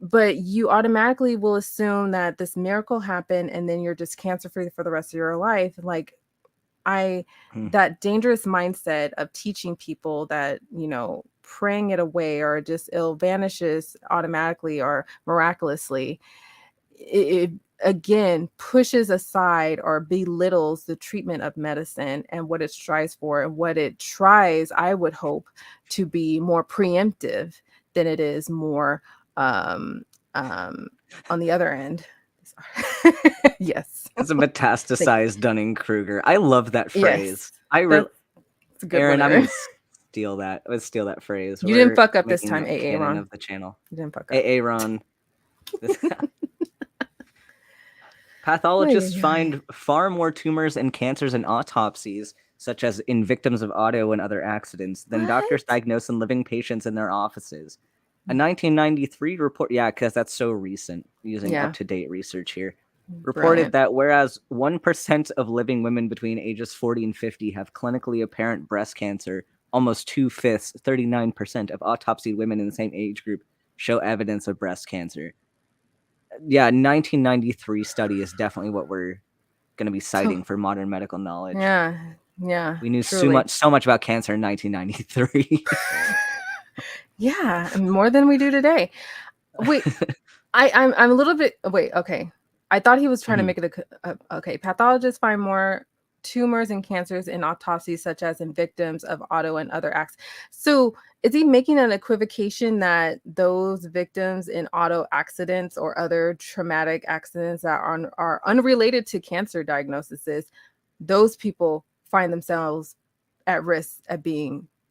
but you automatically will assume that this miracle happened and then you're just cancer free for the rest of your life. Like, I Hmm. that dangerous mindset of teaching people that praying it away or just ill vanishes automatically or miraculously, it again pushes aside or belittles the treatment of medicine and what it strives for and what it tries, I would hope, to be more preemptive than it is more um um on the other end. Yes. It's a Thank metastasized Dunning Kruger. I love that Yes. phrase. I That's a good one, Aaron, I'm Aaron. gonna steal that. Let's steal that phrase. You didn't We're fuck up this making time, that AA canon Ron. of the channel. You didn't fuck up. Hey, Aaron. Ay, Pathologists ay, ay. find far more tumors and cancers in autopsies, such as in victims of auto and other accidents, than doctors What? diagnose in living patients in their offices. A 1993 report, yeah, because that's so recent, using up Yeah, to date research here, reported brilliant. that whereas 1% of living women between ages 40 and 50 have clinically apparent breast cancer, almost two-fifths, 39% of autopsied women in the same age group show evidence of breast cancer. Yeah, 1993 study is definitely what we're going to be So, citing for modern medical knowledge. yeah, yeah, We knew truly. so much about cancer in 1993. Yeah, and more than we do today. Wait, I'm a little bit. Wait, okay. I thought he was trying to Mhm. make it okay. Pathologists find more tumors and cancers in autopsies, such as in victims of auto and other acts. So, is he making an equivocation that those victims in auto accidents or other traumatic accidents that are unrelated to cancer diagnoses, those people find themselves at risk at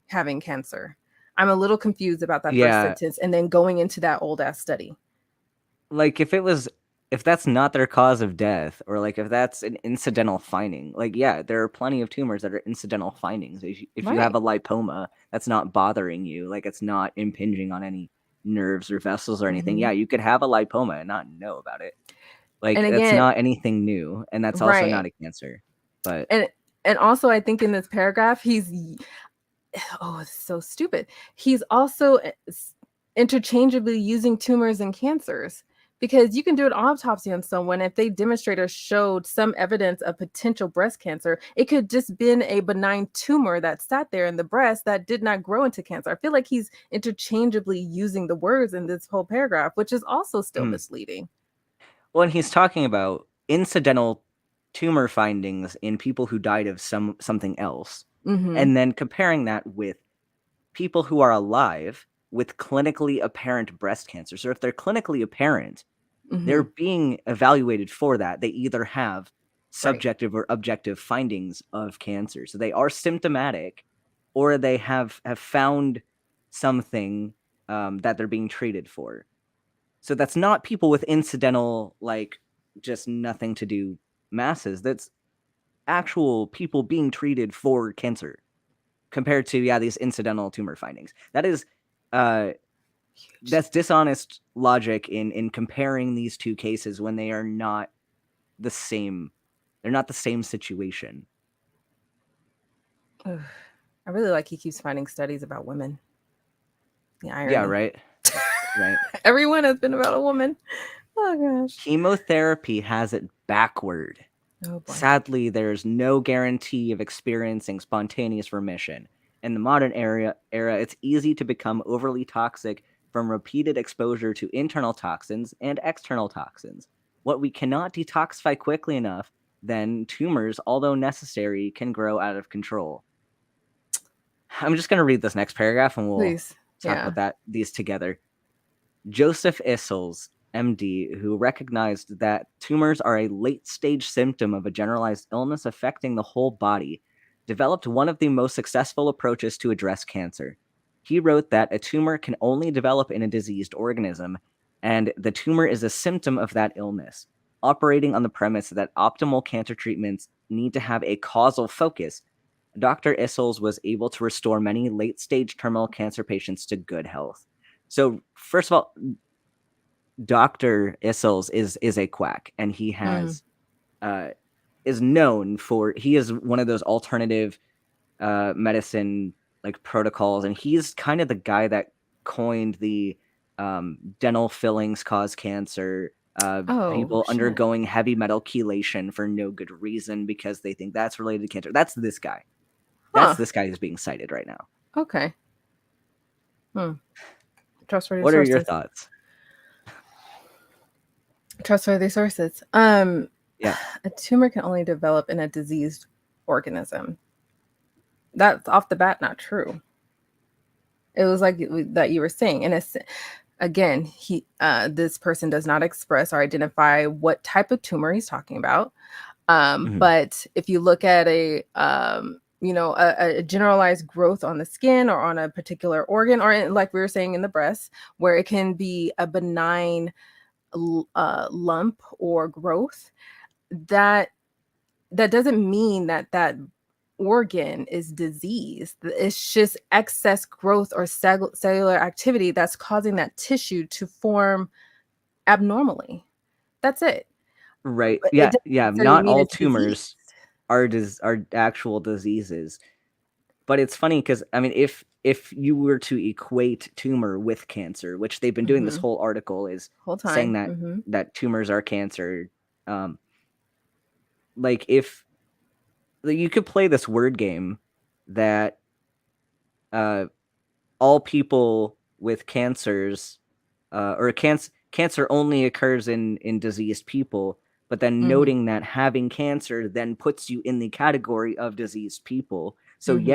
having cancer? I'm a little confused about that first Yeah, sentence and then going into that old ass study. like if that's not their cause of death, or like if that's an incidental finding, like, yeah, there are plenty of tumors that are incidental findings. If you have Right. a lipoma, that's not bothering you, like it's not impinging on any. nerves or vessels or anything, Mm-hmm. yeah, you could have a lipoma and not know about it. Like And that's again, not anything new, and that's also not right. a cancer. But And and also I think in this paragraph oh, it's so stupid. He's also interchangeably using tumors and cancers because you can do an autopsy on someone if they demonstrate or showed some evidence of potential breast cancer. It could just been a benign tumor that sat there in the breast that did not grow into cancer. I feel like he's interchangeably using the words in this whole paragraph, which is also still mm, misleading. well, and he's talking about incidental tumor findings in people who died of something else, Mm-hmm. and then comparing that with people who are alive with clinically apparent breast cancer. So if they're clinically apparent, Mm-hmm. they're being evaluated for that. They either have Right. subjective or objective findings of cancer. So they are symptomatic, or they have found something that they're being treated for. So that's not people with incidental, like just nothing to do masses. That's actual people being treated for cancer compared to these incidental tumor findings. That is uh Huge. that's dishonest logic in comparing these two cases when they are not the same. They're not the same situation. Ugh. I really like he keeps finding studies about women. The Yeah, irony. right. Right. Everyone has been about a woman. Oh gosh. Chemotherapy has it backward. Oh boy. Sadly, there's no guarantee of experiencing spontaneous remission. In the modern era, it's easy to become overly toxic from repeated exposure to internal toxins and external toxins. What we cannot detoxify quickly enough, then tumors, although necessary, can grow out of control. I'm just going to read this next paragraph and we'll Please. talk Yeah. about these together. Joseph Issels, MD, who recognized that tumors are a late stage symptom of a generalized illness affecting the whole body, developed one of the most successful approaches to address cancer. He wrote that a tumor can only develop in a diseased organism, and the tumor is a symptom of that illness, operating on the premise that optimal cancer treatments need to have a causal focus. Dr. Issels was able to restore many late stage terminal cancer patients to good health. So, first of all, Dr. Issels is a quack, and he Mm. has uh, is known for he is one of those alternative medicine like protocols, and he's kind of the guy that coined the dental fillings cause cancer. Oh People shit. undergoing heavy metal chelation for no good reason because they think that's related to cancer. That's this guy. That's Huh. this guy who's being cited right now. Okay. Hmm. Trustworthy What are your sources. thoughts? Trustworthy sources. Yeah. A tumor can only develop in a diseased organism. That's off the bat not true. It was like that you were saying, and it's again, this person does not express or identify what type of tumor he's talking about. Mhm. But if you look at a generalized growth on the skin or on a particular organ, or like we were saying in the breast, where it can be a benign lump or growth, that that doesn't mean that that organ is diseased. It's just excess growth or cellular activity that's causing that tissue to form abnormally. That's it. Right. But it Yeah, doesn't yeah, necessarily not mean all it's disease. tumors are actual diseases. But it's funny because I mean, if you were to equate tumor with cancer, which they've been doing, this Hmm. whole article is Whole saying time. Hmm. that tumors are cancer. Um, like if like, you could play this word game that uh, all people with cancers or cancer only occurs in diseased people, but then Hmm. noting that having cancer then puts you in the category of diseased people. So Hmm.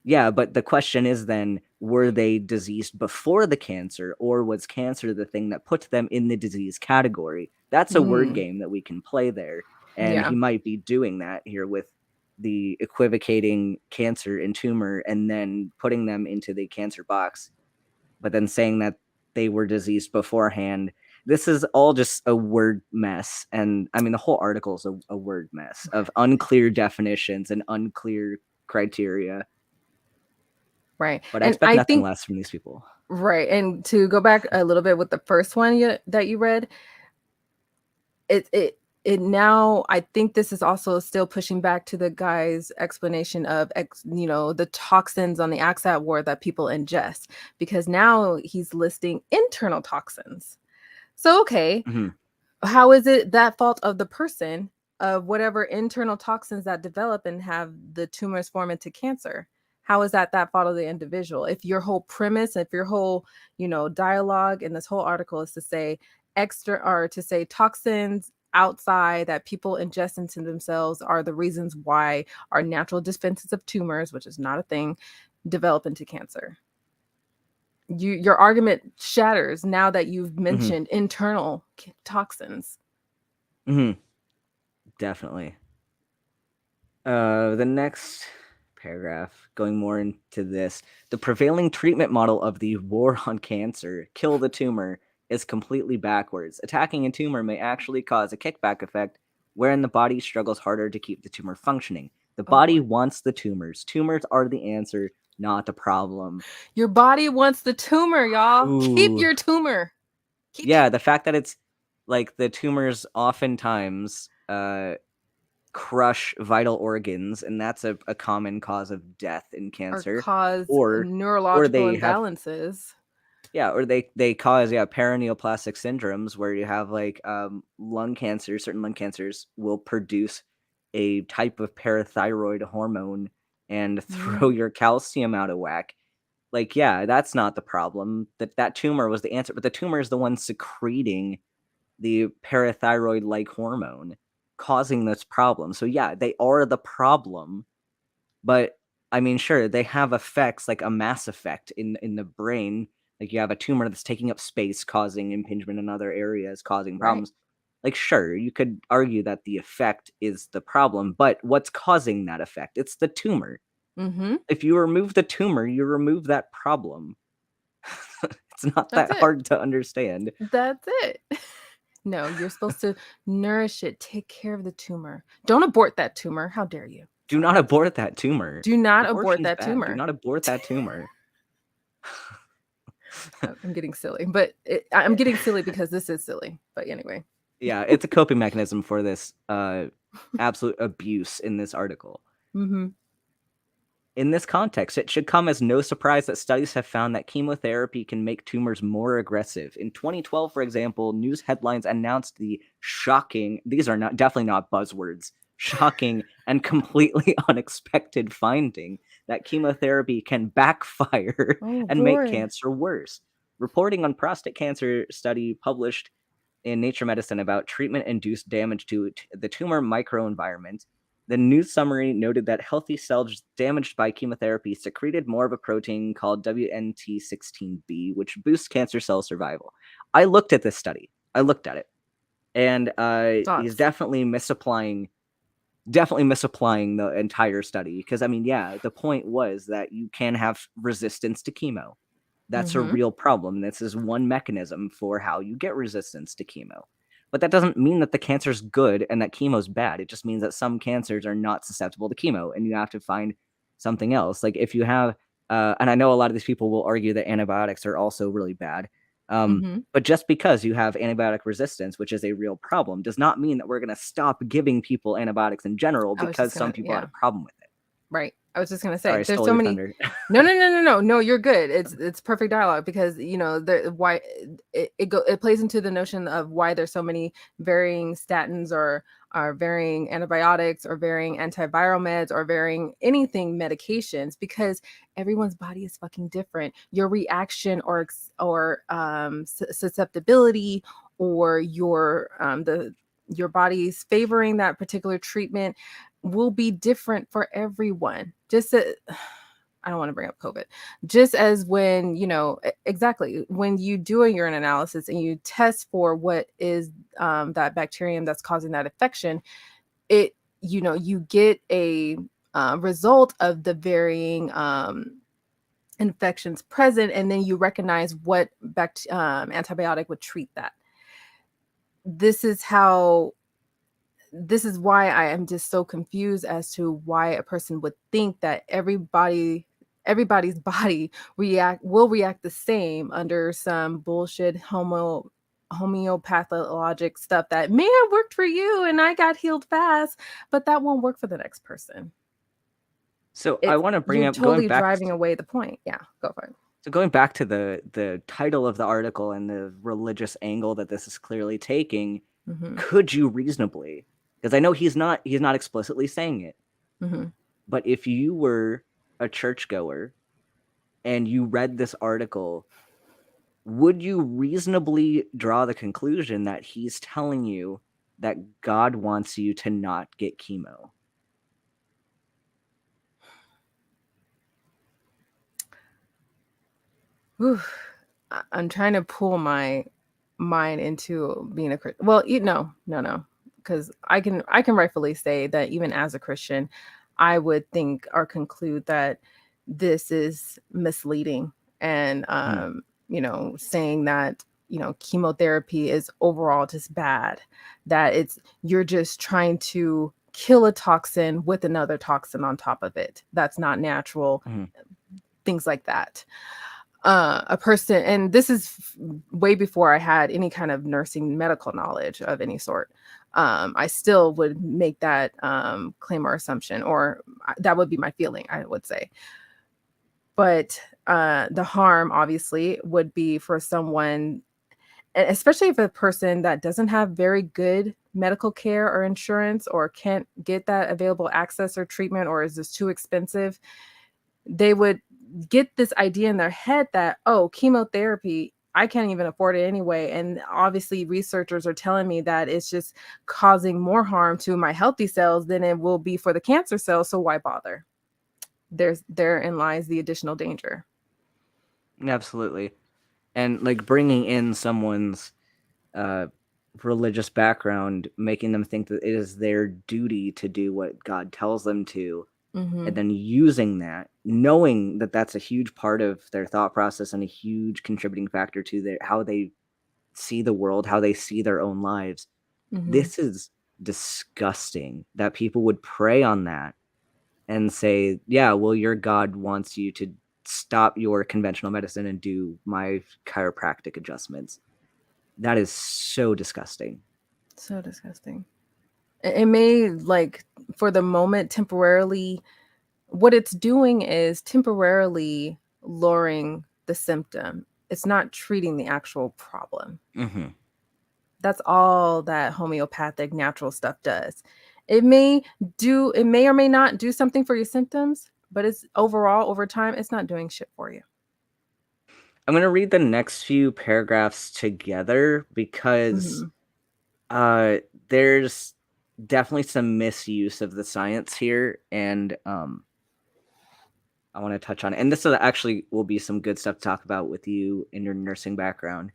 yeah, but the question is then, were they diseased before the cancer, or was cancer the thing that put them in the disease category? That's a word Mm. game that we can play there. And he Yeah. might be doing that here with the equivocating cancer and tumor and then putting them into the cancer box, but then saying that they were diseased beforehand. This is all just a word mess. And I mean, the whole article is a word mess of unclear definitions and unclear criteria, Right. but I And expect I nothing think less from these people. Right. And to go back a little bit with the first one that you read, it it it now, I think this is also still pushing back to the guy's explanation of the toxins on the AXAT ward that people ingest, because now he's listing internal toxins. So okay, Mhm. how is it that fault of the person, of whatever internal toxins that develop and have the tumors form into cancer? How is that fault of the individual? If your whole premise, if your whole, dialogue in this whole article is to say extra, or to say toxins outside that people ingest into themselves are the reasons why our natural defenses of tumors, which is not a thing, develop into cancer. Your argument shatters now that you've Mhm. mentioned internal toxins. Mhm. Definitely. The next paragraph, going more into this, the prevailing treatment model of the war on cancer, kill the tumor, is completely backwards. Attacking a tumor may actually cause a kickback effect, wherein the body struggles harder to keep the tumor functioning. The Oh body boy. wants the tumors. Tumors are the answer, not the problem. Your body wants the tumor, y'all. Keep Ooh. your tumor. Keep it. Yeah, the fact that it's like the tumors oftentimes crush vital organs, and that's a common cause of death in Or cancer. cause Or or neurological they have imbalances. yeah, or they cause paraneoplastic syndromes where you have like lung cancer. Certain lung cancers will produce a type of parathyroid hormone and throw Mhm. your calcium out of whack. Like, yeah, that's not the problem. That tumor was the answer, but the tumor is the one secreting the parathyroid like hormone, causing this problem. So yeah, they are the problem, but I mean, sure, they have effects like a mass effect in the brain. Like you have a tumor that's taking up space, causing impingement in other areas, causing Right. problems. Like, sure, you could argue that the effect is the problem, but what's causing that effect? It's the tumor. Mhm. If you remove the tumor, you remove that problem. It's not That's that it. hard to understand. That's it. No, you're supposed to nourish it, take care of the tumor. Don't abort that tumor. How dare you? Do not Sorry. abort that tumor. Do not abort Abortion's that bad. Do tumor. not abort that tumor. I'm getting silly, but I'm getting silly because this is silly. But anyway. Yeah, it's a coping mechanism for this absolute abuse in this article. Mhm. In this context, it should come as no surprise that studies have found that chemotherapy can make tumors more aggressive. In 2012, for example, news headlines announced the shocking, these are not definitely not buzzwords, shocking and completely unexpected finding that chemotherapy can backfire Oh and make boy. cancer worse. Reporting on prostate cancer study published in Nature Medicine about treatment induced damage to the tumor microenvironment. The news summary noted that healthy cells damaged by chemotherapy secreted more of a protein called WNT16B, which boosts cancer cell survival. I looked at this study. I looked at it, and he's Thoughts. definitely misapplying the entire study because I mean, yeah, the point was that you can have resistance to chemo. That's a Mhm. real problem. This is one mechanism for how you get resistance to chemo. But that doesn't mean that the cancer's good and that chemo's bad. It just means that some cancers are not susceptible to chemo and you have to find something else. Like if you have and I know a lot of these people will argue that antibiotics are also really bad. Mhm. But just because you have antibiotic resistance, which is a real problem, does not mean that we're going to stop giving people antibiotics in general I was just because some gonna, people had yeah. a problem with it. Right. I was just gonna Sorry, say I there's stole so your many. thunder. No, no, no, no, no, no. You're good. It's perfect dialogue because why it plays into the notion of why there's so many varying statins or varying antibiotics or varying antiviral meds or varying anything medications, because everyone's body is fucking different. Your reaction or susceptibility, or your body's favoring that particular treatment will be different for everyone. I don't want to bring up COVID. Just as when, exactly, when you do a urine analysis and you test for what is that bacterium that's causing that infection, you get a result of the varying infections present, and then you recognize what antibiotic would treat that. This is how this is why I am just so confused as to why a person would think that everybody everybody's body will react the same under some bullshit homeopathologic stuff that may have worked for you and I got healed fast, but that won't work for the next person. So I It's want to bring you're up going totally back. driving away the point. Yeah, go for it. So going back to the title of the article and the religious angle that this is clearly taking, Mm-hmm. could you reasonably? Because I know he's not explicitly saying it, Mm-hmm. but if you were a churchgoer and you read this article, would you reasonably draw the conclusion that he's telling you that God wants you to not get chemo? Whew. I'm trying to pull my mind into being a Christian. Well, no, because I can rightfully say that even as a Christian, I would think or conclude that this is misleading and Mm, saying that chemotherapy is overall just bad, that it's you're just trying to kill a toxin with another toxin on top of it. That's not natural, mm, things like that. A person, and this is way before I had any kind of nursing medical knowledge of any sort. I still would make that claim or assumption, or that would be my feeling, I would say. But the harm obviously would be for someone, especially if a person that doesn't have very good medical care or insurance or can't get that available access or treatment or is just too expensive. They would get this idea in their head that, oh, chemotherapy, I can't even afford it anyway. And obviously, researchers are telling me that it's just causing more harm to my healthy cells than it will be for the cancer cells. So why bother? Therein lies the additional danger. absolutely. And like bringing in someone's uh, religious background, making them think that it is their duty to do what God tells them to, Mm-hmm. and then using that, knowing that that's a huge part of their thought process and a huge contributing factor to their how they see the world, how they see their own lives. Mm-hmm. This is disgusting that people would prey on that and say, yeah, well, your God wants you to stop your conventional medicine and do my chiropractic adjustments. That is so disgusting. So disgusting. It may, like, for the moment, temporarily, what it's doing is temporarily lowering the symptom. It's not treating the actual problem. Mm-hmm. That's all that homeopathic natural stuff does. It may or may not do something for your symptoms, but it's overall over time, it's not doing shit for you. I'm going to read the next few paragraphs together because Mm-hmm. uh, there's definitely some misuse of the science here, and I want to touch on it. And this actually will be some good stuff to talk about with you in your nursing background.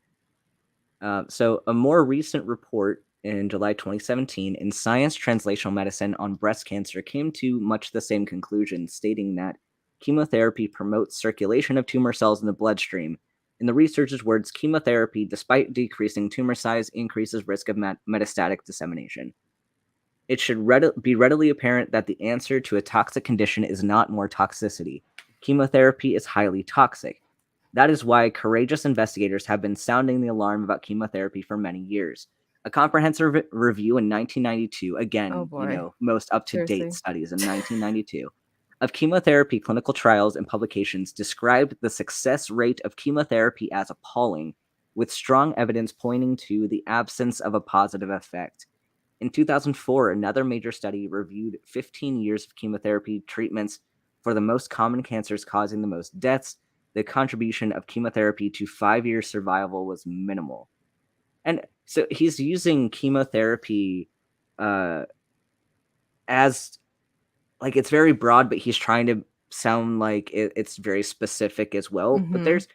So, a more recent report in July 2017 in Science Translational Medicine on breast cancer came to much the same conclusion, stating that chemotherapy promotes circulation of tumor cells in the bloodstream. In the researchers' words, chemotherapy, despite decreasing tumor size, increases risk of metastatic dissemination. It should be readily apparent that the answer to a toxic condition is not more toxicity. Chemotherapy is highly toxic. That is why courageous investigators have been sounding the alarm about chemotherapy for many years. A comprehensive review in 1992, Oh again, boy. most up to date Seriously. studies in 1992, of chemotherapy clinical trials and publications described the success rate of chemotherapy as appalling, with strong evidence pointing to the absence of a positive effect. In 2004, another major study reviewed 15 years of chemotherapy treatments for the most common cancers causing the most deaths. The contribution of chemotherapy to 5 year survival was minimal. And so he's using chemotherapy uh, as like it's very broad, but he's trying to sound like it's very specific as well. But Mm-hmm. there's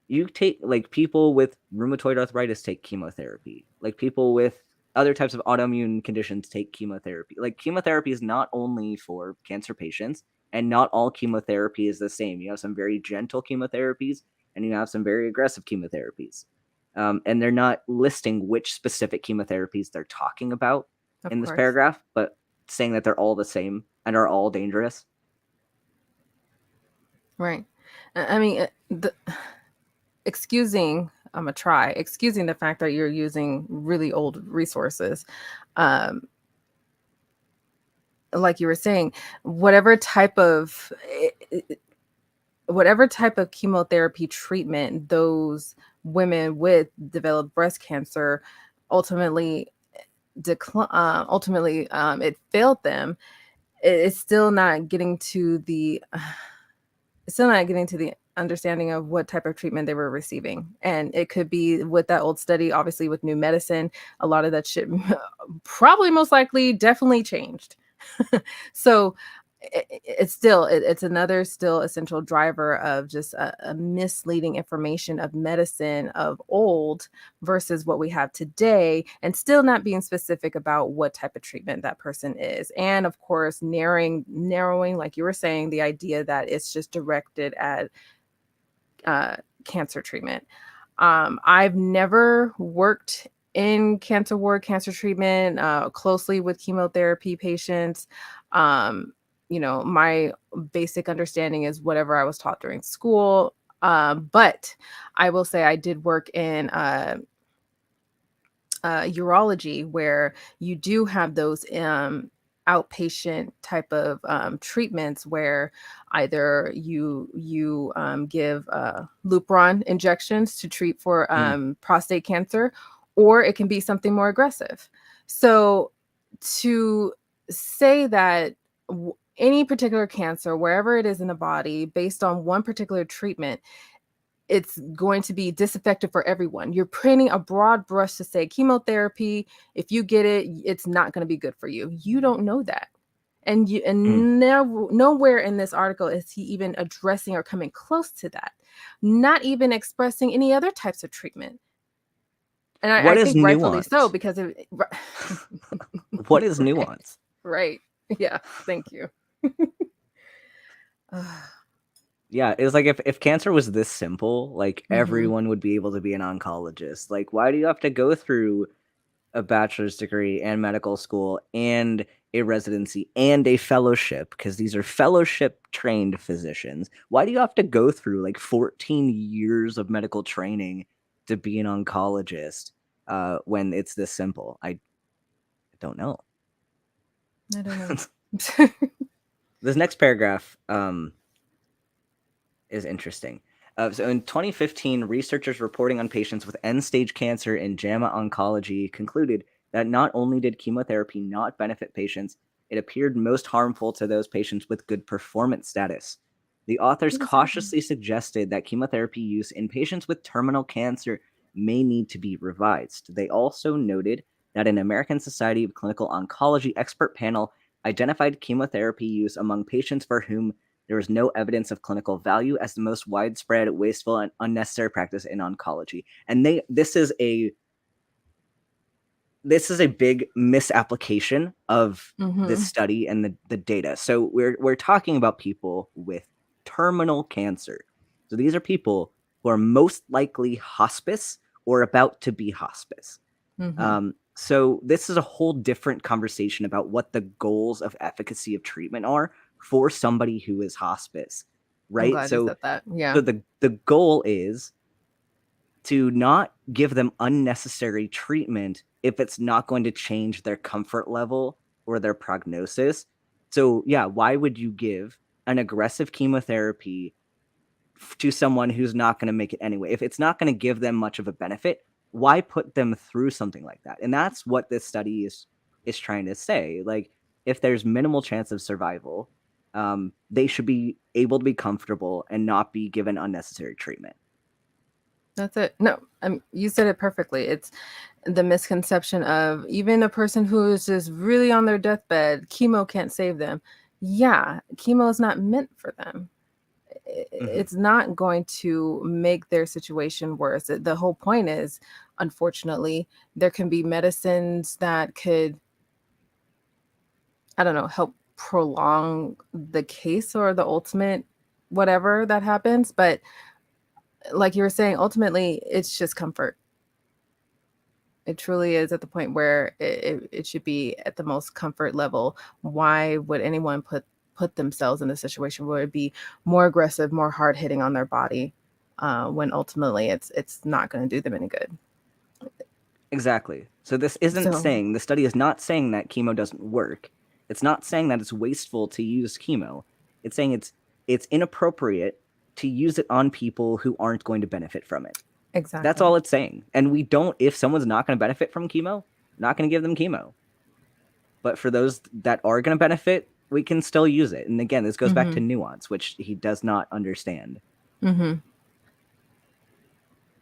you take like people with rheumatoid arthritis take chemotherapy. Like people with other types of autoimmune conditions take chemotherapy. Like chemotherapy is not only for cancer patients, and not all chemotherapy is the same. You have some very gentle chemotherapies, and you have some very aggressive chemotherapies. And they're not listing which specific chemotherapies they're talking about Of in this course. paragraph, but saying that they're all the same and are all dangerous. Right. I mean, excusing, I'm gonna try excusing the fact that you're using really old resources. Um, like you were saying, whatever type of whatever type of chemotherapy treatment those women with developed breast cancer ultimately it failed them. It's still not getting to the understanding of what type of treatment they were receiving. And it could be with that old study, obviously with new medicine, a lot of that shit probably most likely definitely changed. So it's another still essential driver of just a misleading information of medicine of old versus what we have today, and still not being specific about what type of treatment that person is, and of course narrowing, like you were saying, the idea that it's just directed at uh, cancer treatment. I've never worked in cancer ward, cancer treatment, closely with chemotherapy patients. Um, my basic understanding is whatever I was taught during school. But I will say I did work in urology, where you do have those outpatient type of treatments where either you give Lupron injections to treat for Mm. prostate cancer, or it can be something more aggressive. So to say that any particular cancer, wherever it is in the body, based on one particular treatment, it's going to be disaffected for everyone. You're painting a broad brush to say chemotherapy, if you get it, it's not going to be good for you. You don't know that. Mm. Nowhere in this article is he even addressing or coming close to that. Not even expressing any other types of treatment. And I What is think rightfully so, nuance? because of What is right, nuance? right. Yeah, thank you. Yeah, it's like if cancer was this simple, like Mm-hmm. everyone would be able to be an oncologist. Like, why do you have to go through a bachelor's degree and medical school and a residency and a fellowship? Because these are fellowship trained physicians. Why do you have to go through like 14 years of medical training to be an oncologist when it's this simple? I don't know. I don't know. This next paragraph is interesting. So in 2015, researchers reporting on patients with end-stage cancer in JAMA Oncology concluded that not only did chemotherapy not benefit patients, it appeared most harmful to those patients with good performance status. The authors What does that mean? cautiously suggested that chemotherapy use in patients with terminal cancer may need to be revised. They also noted that an American Society of Clinical Oncology expert panel identified chemotherapy use among patients for whom there was no evidence of clinical value as the most widespread, wasteful, and unnecessary practice in oncology. And this is a big misapplication of this Mm-hmm. study and the data. So we're talking about people with terminal cancer. So these are people who are most likely hospice or about to be hospice. Mm-hmm. So this is a whole different conversation about what the goals of efficacy of treatment are for somebody who is hospice, I'm right? glad you So said that. Yeah. so the goal is to not give them unnecessary treatment if it's not going to change their comfort level or their prognosis. So yeah, why would you give an aggressive chemotherapy to someone who's not going to make it anyway? If it's not going to give them much of a benefit, why put them through something like that? And that's what this study is trying to say. Like, if there's minimal chance of survival, they should be able to be comfortable and not be given unnecessary treatment. That's it. No, you said it perfectly. It's the misconception of even a person who is just really on their deathbed, chemo can't save them. Yeah, chemo is not meant for them. Mm-hmm. It's not going to make their situation worse. The whole point is, unfortunately, there can be medicines that could, I don't know, help prolong the case or the ultimate whatever that happens. But like you were saying, ultimately, it's just comfort. It truly is at the point where it should be at the most comfort level. Why would anyone put put themselves in a situation where it'd be more aggressive, more hard hitting on their body, when ultimately it's not going to do them any good. Exactly. So this isn't So saying, the study is not saying that chemo doesn't work. It's not saying that it's wasteful to use chemo. It's saying it's inappropriate to use it on people who aren't going to benefit from it. That's exactly. all it's saying. And we don't, if someone's not going to benefit from chemo, not going to give them chemo. But for those that are going to benefit, we can still use it. And again, this goes back Mm-hmm. to nuance, which he does not understand. Mm-hmm.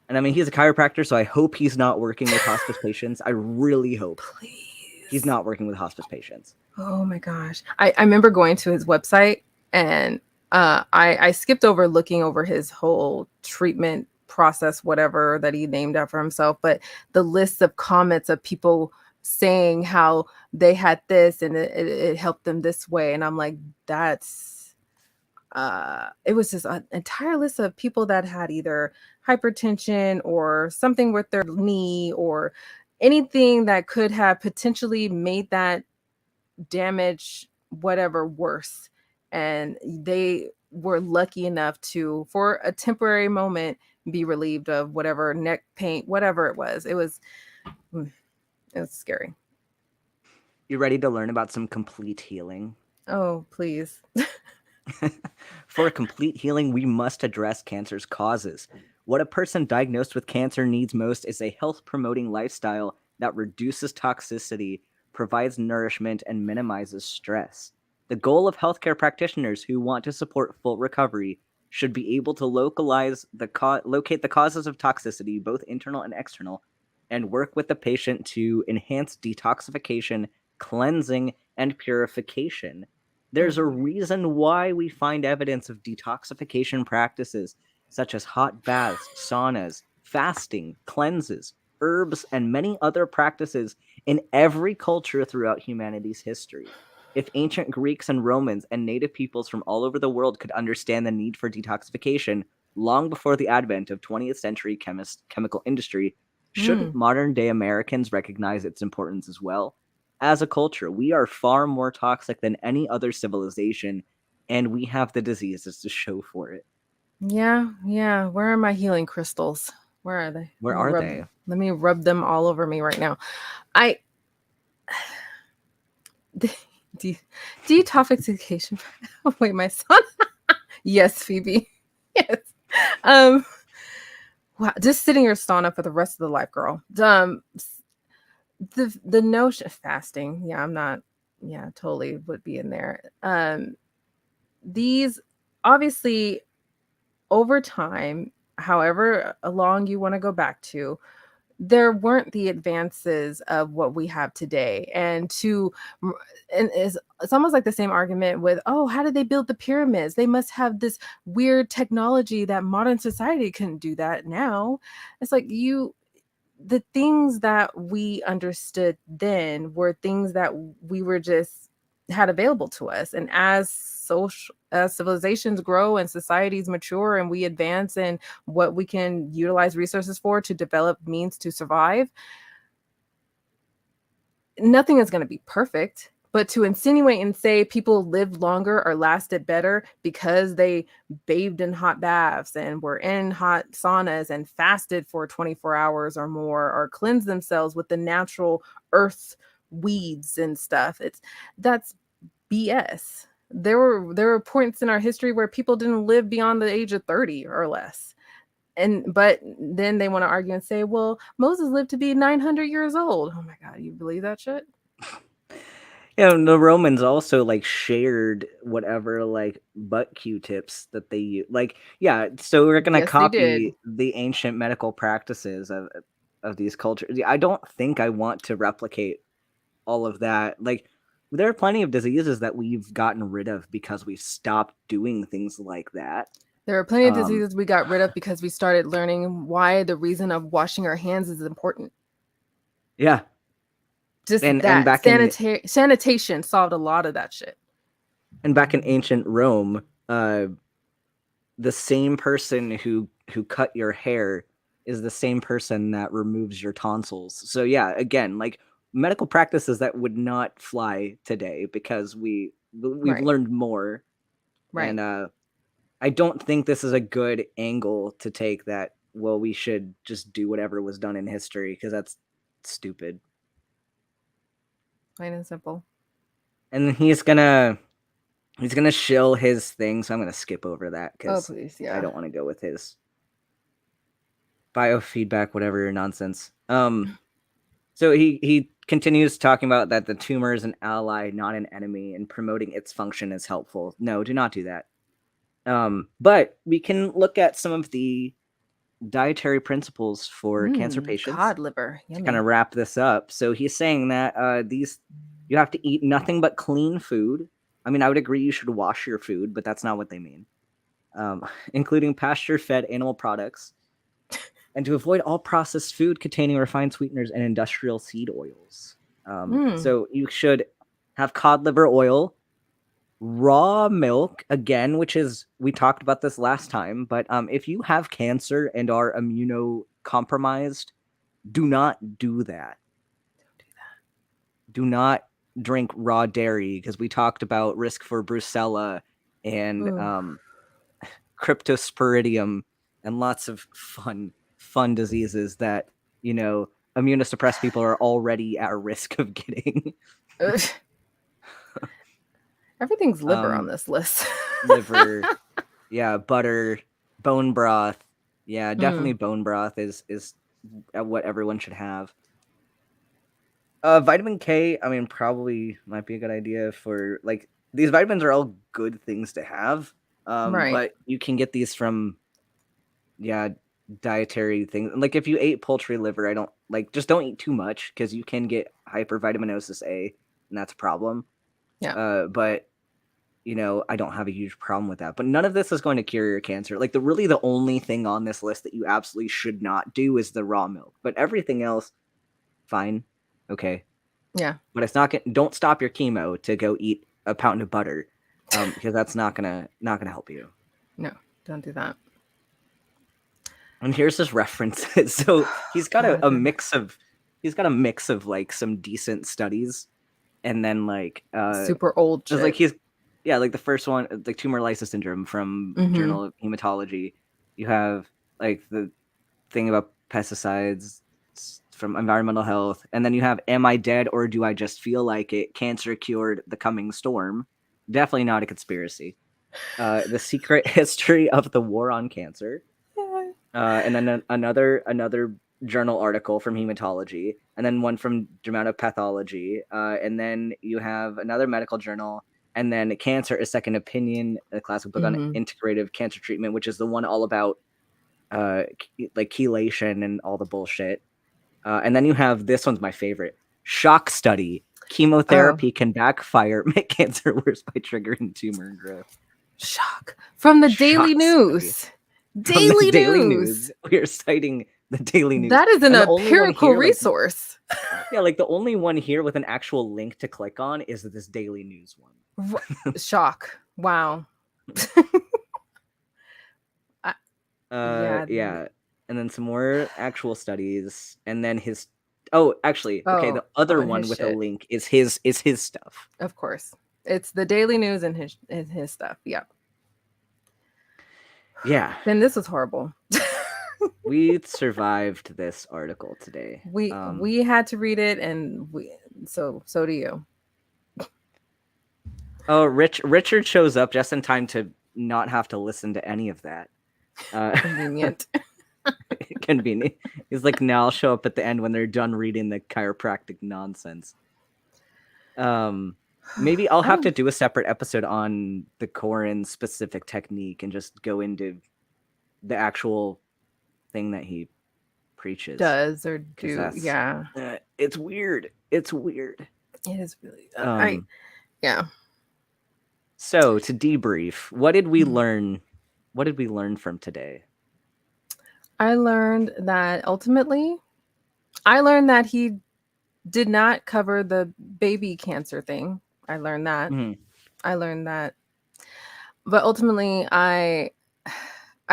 And I mean, he's a chiropractor, so I hope he's not working with hospice patients. I really hope he's Please. not working with hospice patients. Oh my gosh. I remember going to his website, and I skipped over looking over his whole treatment process, whatever that he named after himself, but the list of comments of people saying how they had this and it helped them this way. And I'm like, that's it was just an entire list of people that had either hypertension or something with their knee or anything that could have potentially made that damage whatever worse, and they were lucky enough to for a temporary moment be relieved of whatever neck pain, whatever mm, it was scary. You ready to learn about some complete healing? Oh please. For complete healing, we must address cancer's causes. What a person diagnosed with cancer needs most is a health promoting lifestyle that reduces toxicity, provides nourishment, and minimizes stress. The goal of healthcare practitioners who want to support full recovery should be able to locate the causes of toxicity, both internal and external, and work with the patient to enhance detoxification, cleansing, and purification. There's a Mhm. reason why we find evidence of detoxification practices such as hot baths, saunas, fasting, cleanses, herbs, and many other practices in every culture throughout humanity's history. If ancient Greeks and Romans and native peoples from all over the world could understand the need for detoxification long before the advent of 20th century chemical industry, shouldn't Mm. modern day Americans recognize its importance as well? As a culture, we are far more toxic than any other civilization, and we have the diseases to show for it. Yeah, yeah, where are my healing crystals? Where are they? Where are they? Let me rub them all over me right now. I de- detoxification. Oh, wait, my son. Yes, Phoebe. Yes. Um, wow, just sitting here sauna for the rest of the life, girl. The notion of fasting, yeah, I'm not, yeah, totally would be in there. These obviously over time, however long you want to go back to, there weren't the advances of what we have today. And it's almost like the same argument with, oh, how did they build the pyramids? They must have this weird technology that modern society couldn't do that now. It's like the things that we understood then were things that we were just had available to us. And as civilizations grow and societies mature and we advance in what we can utilize resources for to develop means to survive, nothing is going to be perfect. But to insinuate and say people lived longer or lasted better because they bathed in hot baths and were in hot saunas and fasted for 24 hours or more or cleansed themselves with the natural earth weeds and stuff, that's BS. There were points in our history where people didn't live beyond the age of 30 or less. And but then they want to argue and say, well, Moses lived to be 900 years old. Oh my god, you believe that shit? The Romans also like shared whatever like butt Q-tips that they use. Like, yeah, so we're gonna Yes, they did. copy the ancient medical practices of these cultures. Yeah, I don't think I want to replicate all of that. Like, there are plenty of diseases that we've gotten rid of because we've stopped doing things like that. There are plenty of Um, diseases we got rid of because we started learning why the reason of washing our hands is important. yeah, Just and that sanitation solved a lot of that shit. back in ancient Rome, the same person who cut your hair is the same person that removes your tonsils. So yeah, again, like medical practices that would not fly today because we've Right. learned more, Right. and I don't think this is a good angle to take. That well, we should just do whatever was done in history because that's stupid. Plain and simple. And he's gonna shill his thing, so I'm gonna skip over that Oh, because please. I Yeah. don't want to go with his biofeedback, whatever nonsense. So he continues talking about that the tumor is an ally, not an enemy, and promoting its function is helpful. No, do not do that. But we can look at some of the dietary principles for cancer patients Cod liver. to kind Yummy. of wrap this up. So he's saying that these you have to eat nothing but clean food. I mean, I would agree you should wash your food, but that's not what they mean. Including pasture-fed animal products, and to avoid all processed food containing refined sweeteners and industrial seed oils. Mm. So you should have cod liver oil, raw milk again, which is we talked about this last time. But if you have cancer and are immunocompromised, do not do that. Do not drink raw dairy because we talked about risk for brucella and Ooh. cryptosporidium and lots of fun diseases that immunosuppressed people are already at risk of getting. Ugh. Everything's liver on um, this list. Liver, yeah, butter, bone broth, yeah, definitely Mm. bone broth is what everyone should have. Vitamin K, I mean, probably might be a good idea for like these vitamins are all good things to have. Right. But you can get these from yeah, dietary things. Like if you ate poultry liver, I don't like just don't eat too much because you can get hypervitaminosis A, and that's a problem. Yeah. But I don't have a huge problem with that. But none of this is going to cure your cancer. Like the only thing on this list that you absolutely should not do is the raw milk. But everything else, fine, okay. Yeah. But it's not. Don't stop your chemo to go eat a pound of butter, because that's not gonna help you. No, don't do that. And here's his references. So he's got God, a they're mix of like some decent studies, and then like super old there's like shit. he's yeah, like the first one, like tumor lysis syndrome from Mm-hmm. Journal of Hematology. You have like the thing about pesticides from environmental health, and then you have am I dead or do I just feel like it? Cancer cured the coming storm. Definitely not a conspiracy. The secret history of the war on cancer, and then another journal article from hematology, and then one from dermatopathology, and then you have another medical journal, and then cancer a second opinion, a classic book on Mm-hmm. integrative cancer treatment, which is the one all about like chelation and all the bullshit. And then you have this one's my favorite: shock study. Oh, Chemotherapy can backfire, make cancer worse by triggering tumor growth. shock. From the Daily Shock study. News. From the Daily Daily News. News. We are citing the Daily News. That is an And the only one empirical here, like, resource. yeah, like the only one here with an actual link to click on is this Daily News one. Shock. Wow. I, yeah. Yeah. And then some more actual studies. And then his oh, actually, okay, Oh, the other on his one with a shit. link is his stuff. Of course. It's the Daily News and his stuff. Yeah. Yeah. Then this was horrible. We survived this article today. We had to read it, and so do you. Oh, Richard shows up just in time to not have to listen to any of that. Convenient. Convenient. He's like, now I'll show up at the end when they're done reading the chiropractic nonsense. Maybe I'll have to do a separate episode on the Koran specific technique and just go into the actual thing that he preaches, Does or because do that's yeah. it's weird. It's weird. It is really I Um, yeah. so to debrief, what did we Mhm. learn? What did we learn from today? I learned that ultimately I learned that he did not cover the baby cancer thing. I learned that. Mhm. I learned that. But ultimately I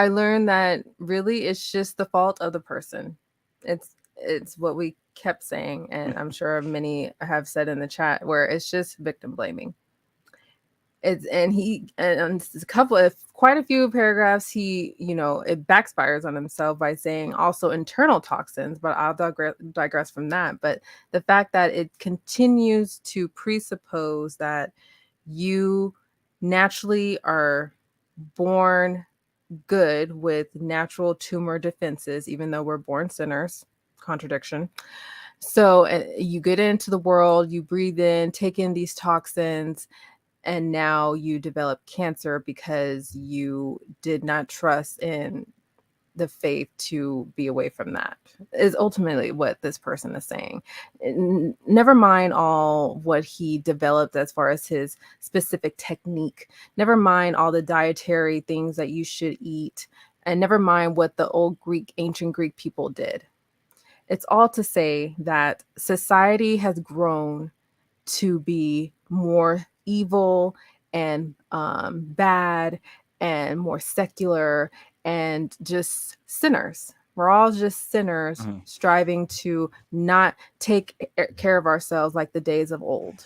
learned that really it's just the fault of the person. It's what we kept saying, and I'm sure many have said in the chat, where it's just victim blaming. It's and he and a couple of quite a few paragraphs he it backfires on himself by saying also internal toxins, but I'll digress from that. But the fact that it continues to presuppose that you naturally are born good with natural tumor defenses, even though we're born sinners. Contradiction. So you get into the world, you breathe in, take in these toxins, and now you develop cancer because you did not trust in the faith to be away from that, is ultimately what this person is saying. Never mind all what he developed as far as his specific technique, never mind all the dietary things that you should eat, and never mind what the ancient Greek people did. It's all to say that society has grown to be more evil and bad and more secular and just sinners. We're all just sinners Mhm. striving to not take care of ourselves like the days of old.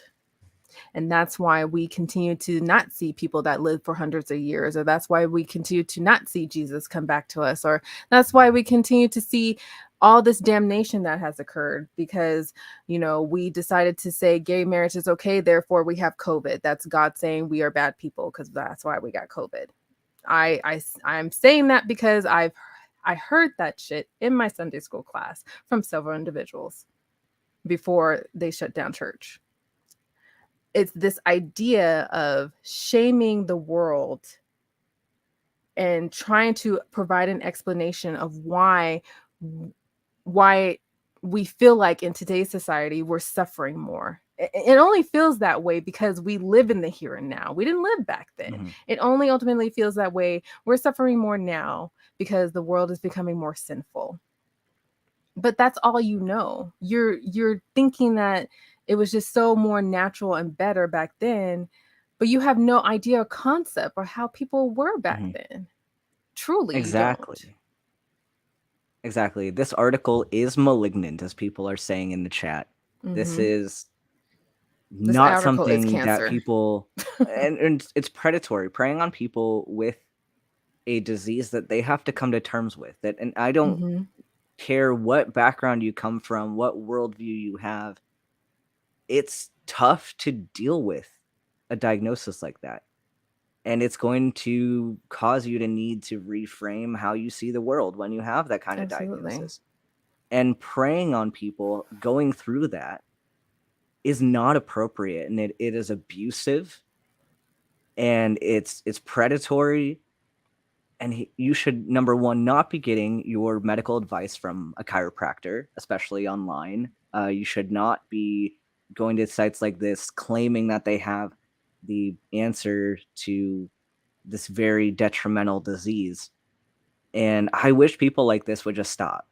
And that's why we continue to not see people that live for hundreds of years, or that's why we continue to not see Jesus come back to us, or that's why we continue to see all this damnation that has occurred because we decided to say gay marriage is okay, therefore we have COVID. That's God saying we are bad people because that's why we got COVID. I'm saying that because I heard that shit in my Sunday school class from several individuals before they shut down church. It's this idea of shaming the world and trying to provide an explanation of why we feel like in today's society we're suffering more. It only feels that way because we live in the here and now. We didn't live back then. Mhm. It only ultimately feels that way. We're suffering more now because the world is becoming more sinful. But that's all you know. You're thinking that it was just so more natural and better back then, but you have no idea or concept of how people were back Mhm. then. Truly, you don't. Exactly. Exactly. This article is malignant, as people are saying in the chat. This Mm-hmm. is This not article is something that cancer. people, and it's predatory, preying on people with a disease that they have to come to terms with. That, and I don't Mm-hmm. care what background you come from, what worldview you have. It's tough to deal with a diagnosis like that. And it's going to cause you to need to reframe how you see the world when you have that kind of Absolutely. diagnosis. And preying on people going through that is not appropriate, and it is abusive, and it's predatory. And you should, number one, not be getting your medical advice from a chiropractor, especially online. You should not be going to sites like this claiming that they have the answer to this very detrimental disease. And I wish people like this would just stop.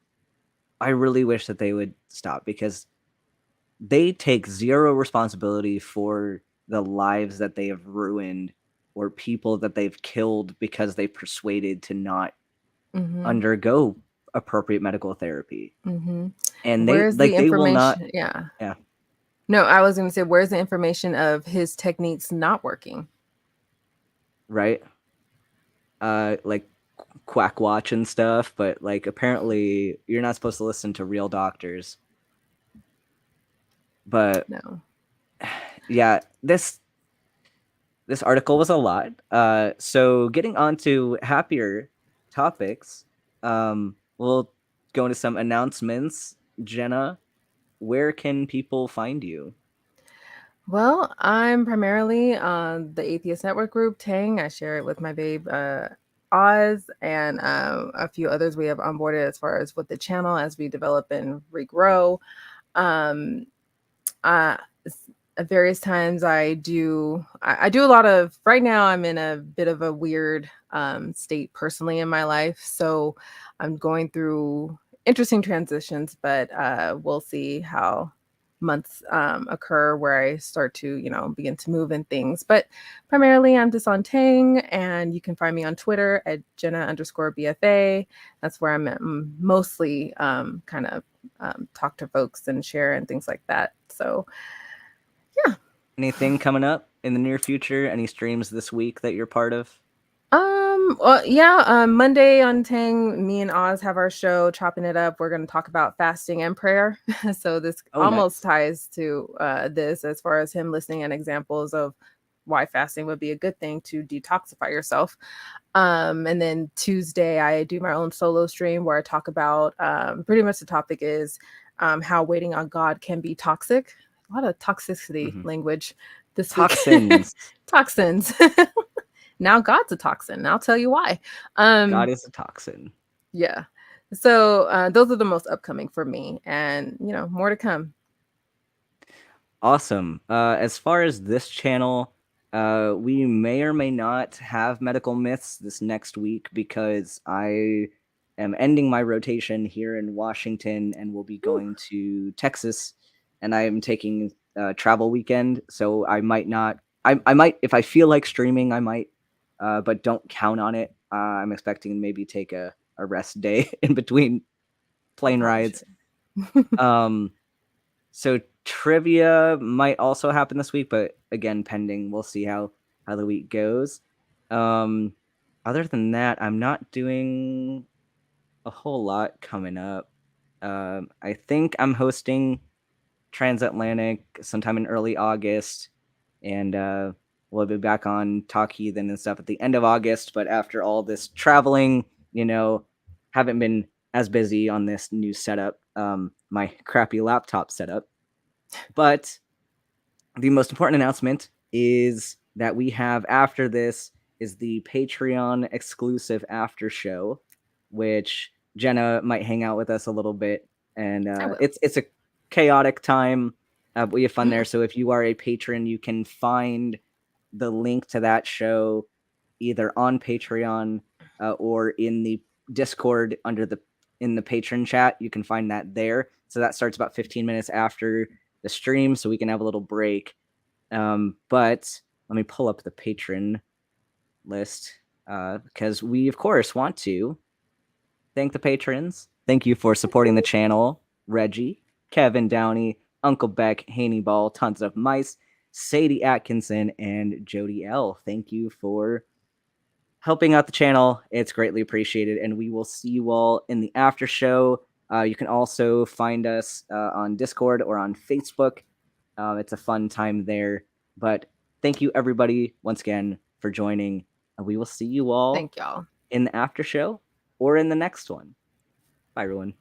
I really wish that they would stop, because they take zero responsibility for the lives that they have ruined or people that they've killed because they persuaded to not Mm-hmm. undergo appropriate medical therapy. Mm-hmm. And Where's the they will not. information? Yeah. Yeah, No, I was going to say, where's the information of his techniques not working? right. Like Quack Watch and stuff, but like apparently you're not supposed to listen to real doctors. But No. yeah, this article was a lot. So getting on to happier topics, we'll go into some announcements. Jenna, where can people find you? Well, I'm primarily on the Atheist Network group, Tang. I share it with my babe, Oz, and a few others we have onboarded as far as with the channel as we develop and regrow. Um, uh, at various times I do a lot of, right now I'm in a bit of a weird state personally in my life, so I'm going through interesting transitions, but we'll see how months occur where I start to begin to move and things. But primarily I'm just on Tang, and you can find me on Twitter at Jenna_BFA. That's where I'm mostly kind of talk to folks and share and things like that. So yeah. Anything coming up? in the near future? Any streams this week that you're part of? Well, yeah, Monday on Tang, me and Oz have our show, Chopping It Up. We're going to talk about fasting and prayer. So this Oh, almost nice. ties to this as far as him listing and examples of why fasting would be a good thing to detoxify yourself. And then Tuesday, I do my own solo stream where I talk about pretty much the topic is how waiting on God can be toxic. A lot of toxicity Hmm. language this week. Toxins. Toxins. Now God's a toxin. I'll tell you why. God Um, is a toxin. yeah. So those are the most upcoming for me, and more to come. Awesome. As far as this channel, we may or may not have medical myths this next week because I am ending my rotation here in Washington and will be Whew. going to Texas, and I am taking a travel weekend, so I might not. I might if I feel like streaming, I might, but don't count on it. I'm expecting to maybe take a rest day in between You plane probably rides. should. Um, so trivia might also happen this week, but again, pending. We'll see how the week goes. Um, other than that, I'm not doing a whole lot coming up. I think I'm hosting Transatlantic sometime in early August, and we'll be back on Talk Heathen and stuff at the end of August. But after all this traveling, haven't been as busy on this new setup, my crappy laptop setup. But the most important announcement is that we have after this is the Patreon exclusive after show, which Jenna might hang out with us a little bit, and I will. it's a chaotic time, but we have fun there. So if you are a patron, you can find the link to that show either on Patreon or in the Discord under the in the patron chat. You can find that there. So that starts about 15 minutes after the stream, so we can have a little break. But let me pull up the patron list because we, of course, want to thank the patrons. Thank you for supporting the channel, Reggie, Kevin Downey, Uncle Beck, Haney Ball, Tons of Mice, Sadie Atkinson, and Jody L. Thank you for helping out the channel. It's greatly appreciated, and we will see you all in the after show. You can also find us on Discord or on Facebook. It's a fun time there. But thank you, everybody, once again for joining. And we will see you all Thank y'all. in the after show or in the next one. Bye, everyone.